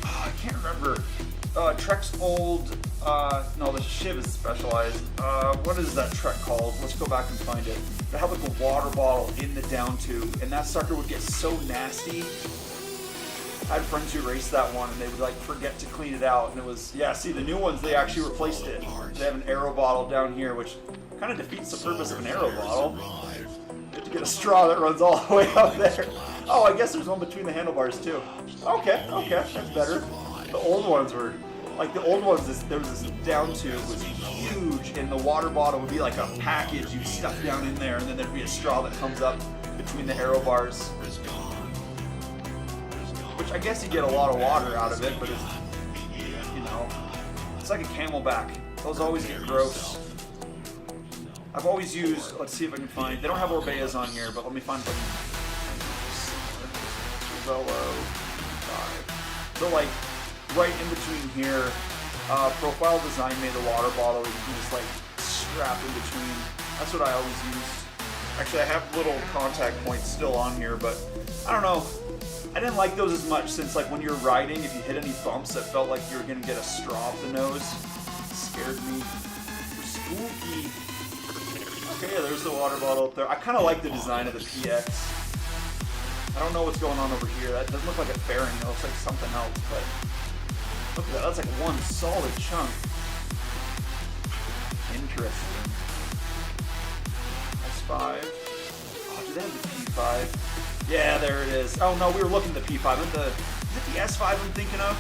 Oh, I can't remember. Trek's old, no, the Shiv is specialized. What is that Trek called? Let's go back and find it. They had like a water bottle in the down tube, and that sucker would get so nasty. I had friends who raced that one, and they would like forget to clean it out, and it was, yeah, see, the new ones, they actually replaced it. They have an aero bottle down here, which kind of defeats the purpose of an aero bottle. You have to get a straw that runs all the way up there. Oh, I guess there's one between the handlebars too. Okay, that's better. The old ones were, like the old ones, there was this down tube, was huge, and the water bottle would be like a package you stuff down in there, and then there'd be a straw that comes up between the aero bars. Which I guess you get a lot of water out of it, but it's, you know, it's like a Camelback. Those always get gross. I've always used, let's see if I can find, they don't have Orbeas on here, but let me find like so like right in between here, Profile Design made the water bottle where you can just like strap in between. That's what I always use. Actually, I have little contact points still on here, but I don't know. I didn't like those as much since like when you're riding, if you hit any bumps that felt like you were gonna get a straw up the nose, it scared me. Spooky. Okay, yeah, there's the water bottle up there. I kind of like the design of the PX. I don't know what's going on over here. That doesn't look like a fairing. It looks like something else, but look at that. That's like one solid chunk. Interesting. S5. Oh, do they have the P5? Yeah, there it is. Oh no, we were looking at the P5. Is it the S5 I'm thinking of?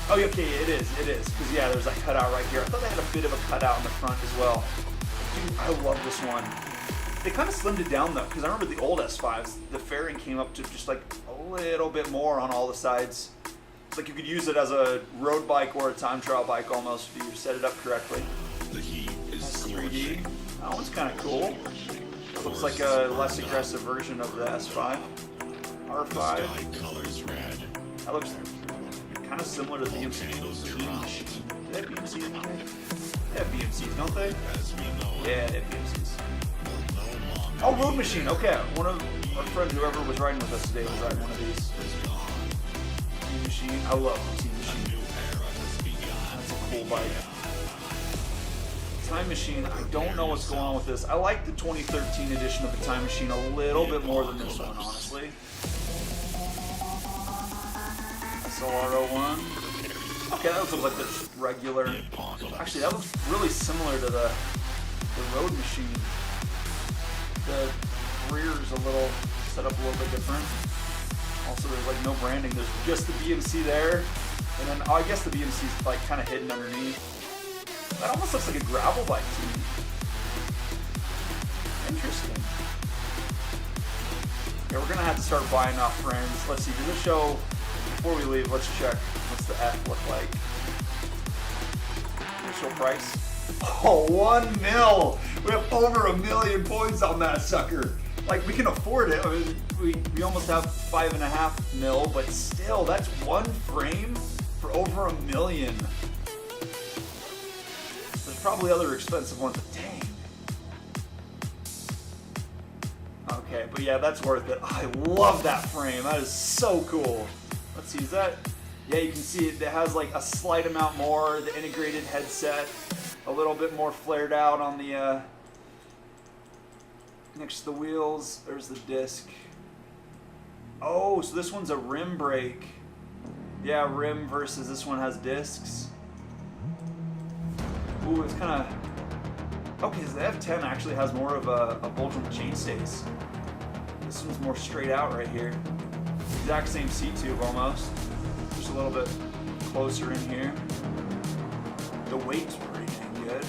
Oh, okay, it is. Because yeah, there's that cutout right here. I thought they had a bit of a cutout in the front as well. Dude, I love this one. They kind of slimmed it down though, because I remember the old S5s, the fairing came up to just like a little bit more on all the sides. It's like you could use it as a road bike or a time trial bike almost if you set it up correctly. The heat is S3D. scorching. That one's kind of cool. It looks like a less aggressive version of the S5. R5. Sky colors red. That looks kind of similar to the BMC. Potatoes are crushed. Do they have BMCs in here? They have BMCs, don't they? As we know it, Yeah, they have BMCs. will no longer Oh, be Road Machine. there. Okay, one of our friends, whoever was riding with us today, was riding one of these. Is gone. Team Machine. I love Team A Machine. new era has begun. That's a cool bike. Time Machine, I don't know what's going on with this. I like the 2013 edition of the Time Machine a little bit more than this one, honestly. SLR01. Okay, that looks like the regular. Actually, that looks really similar to the Road Machine. The rear's a little set up a little bit different. Also, there's like no branding. There's just the BMC there, and then I guess the BMC is like kind of hidden underneath. That almost looks like a gravel bike to me. Interesting. Yeah, we're gonna have to start buying off friends. Let's see, does it show, before we leave, let's check. What's the F look like? Does it show price? Oh, 1 mil! We have over 1 million points on that sucker. Like, we can afford it. I mean, we almost have 5.5 mil, but still, that's one frame for over 1 million. There's probably other expensive ones, but dang. Okay, but yeah, that's worth it. I love that frame. That is so cool. Let's see, is that... Yeah, you can see it has like a slight amount more, the integrated headset, a little bit more flared out on the, next to the wheels. There's the disc. Oh, so this one's a rim brake. Yeah, rim versus this one has discs. Ooh, it's kind of... Okay, so the F10 actually has more of a bulge on the chainstays. This one's more straight out right here. Exact same seat tube almost. Just a little bit closer in here. The weight's pretty dang good.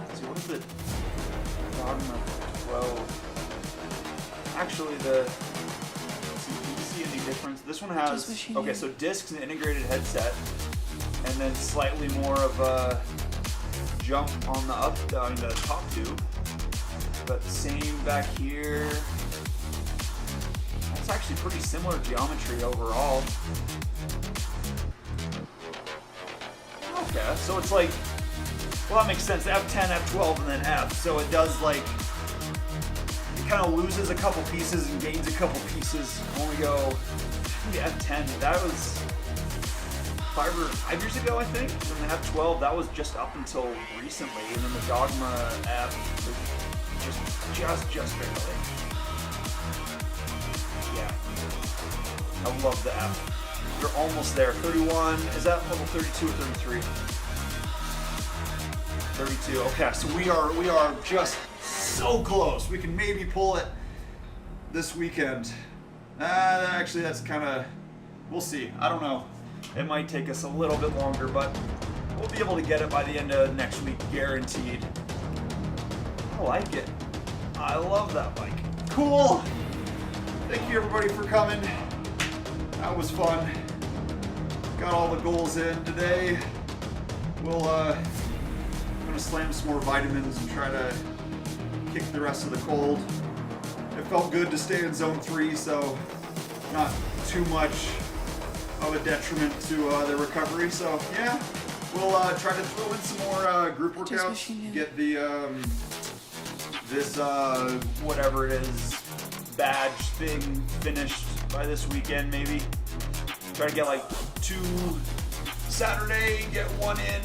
Let's see, what is it? Bottom of 12. Actually, the... Do you see any difference? This one has... Okay, so discs and integrated headset. And then slightly more of a jump on the top tube. But same back here. That's actually pretty similar geometry overall. Okay, so it's like, well, that makes sense. F10, F12, and then F. So it does like, it kind of loses a couple pieces and gains a couple pieces when we go the F10, that was 5 years ago, I think. And the F12, that was just up until recently. And then the Dogma F was just barely. Yeah. I love the F. You're almost there. 31, is that level 32 or 33? 32, okay, so we are just so close. We can maybe pull it this weekend. Actually, that's kind of, we'll see. I don't know. It might take us a little bit longer, but we'll be able to get it by the end of next week, guaranteed. I like it. I love that bike. Cool. Thank you everybody for coming. That was fun. Got all the goals in today. We'll I'm gonna slam some more vitamins and try to kick the rest of the cold. It felt good to stay in zone 3, so not too much of a detriment to the recovery. So yeah, we'll try to throw in some more group workouts. Get the this whatever it is badge thing finished by this weekend, maybe. Try to get like 2 Saturday, get 1 in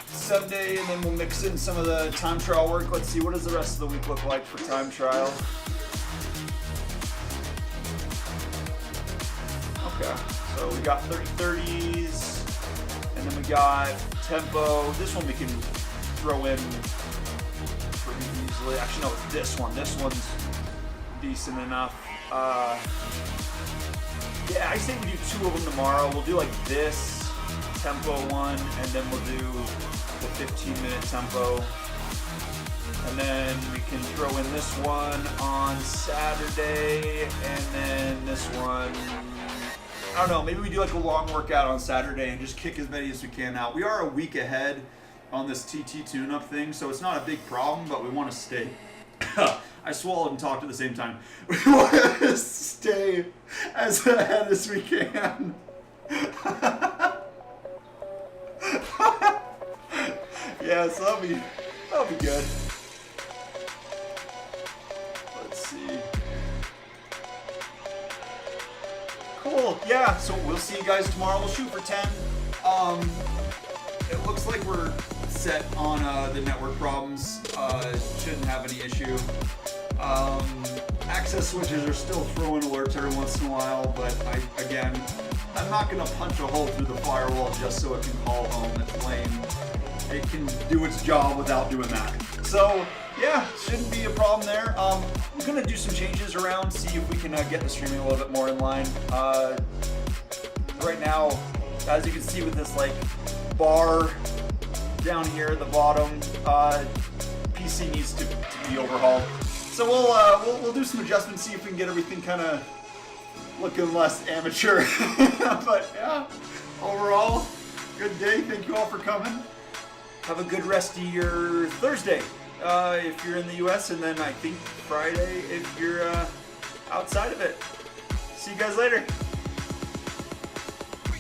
Sunday, and then we'll mix in some of the time trial work. Let's see, what does the rest of the week look like for time trial? Okay, so we got 30-30s, and then we got tempo. This one we can throw in pretty easily. Actually, no, it's this one. This one's decent enough. Yeah, I say we do 2 of them tomorrow. We'll do like this tempo one, and then we'll do the 15-minute tempo. And then we can throw in this one on Saturday, and then this one, I don't know, maybe we do like a long workout on Saturday and just kick as many as we can out. We are a week ahead on this TT tune-up thing, so it's not a big problem, but we want to stay. I swallowed and talked at the same time. We want to stay as ahead as we can. Yeah, so that'll be good. Let's see. Cool. Yeah. So we'll see you guys tomorrow. We'll shoot for 10. It looks like we're set on the network problems. Shouldn't have any issue. Access switches are still throwing alerts every once in a while, but I'm not gonna punch a hole through the firewall just so it can call home. That's lame. It can do its job without doing that. So yeah, shouldn't be a problem there. We're gonna do some changes around, see if we can get the streaming a little bit more in line. Right now, as you can see with this like bar down here at the bottom, PC needs to be overhauled. So we'll do some adjustments, see if we can get everything kind of looking less amateur. But yeah, overall, good day. Thank you all for coming. Have a good rest of your Thursday if you're in the US, and then I think Friday if you're outside of it. See you guys later.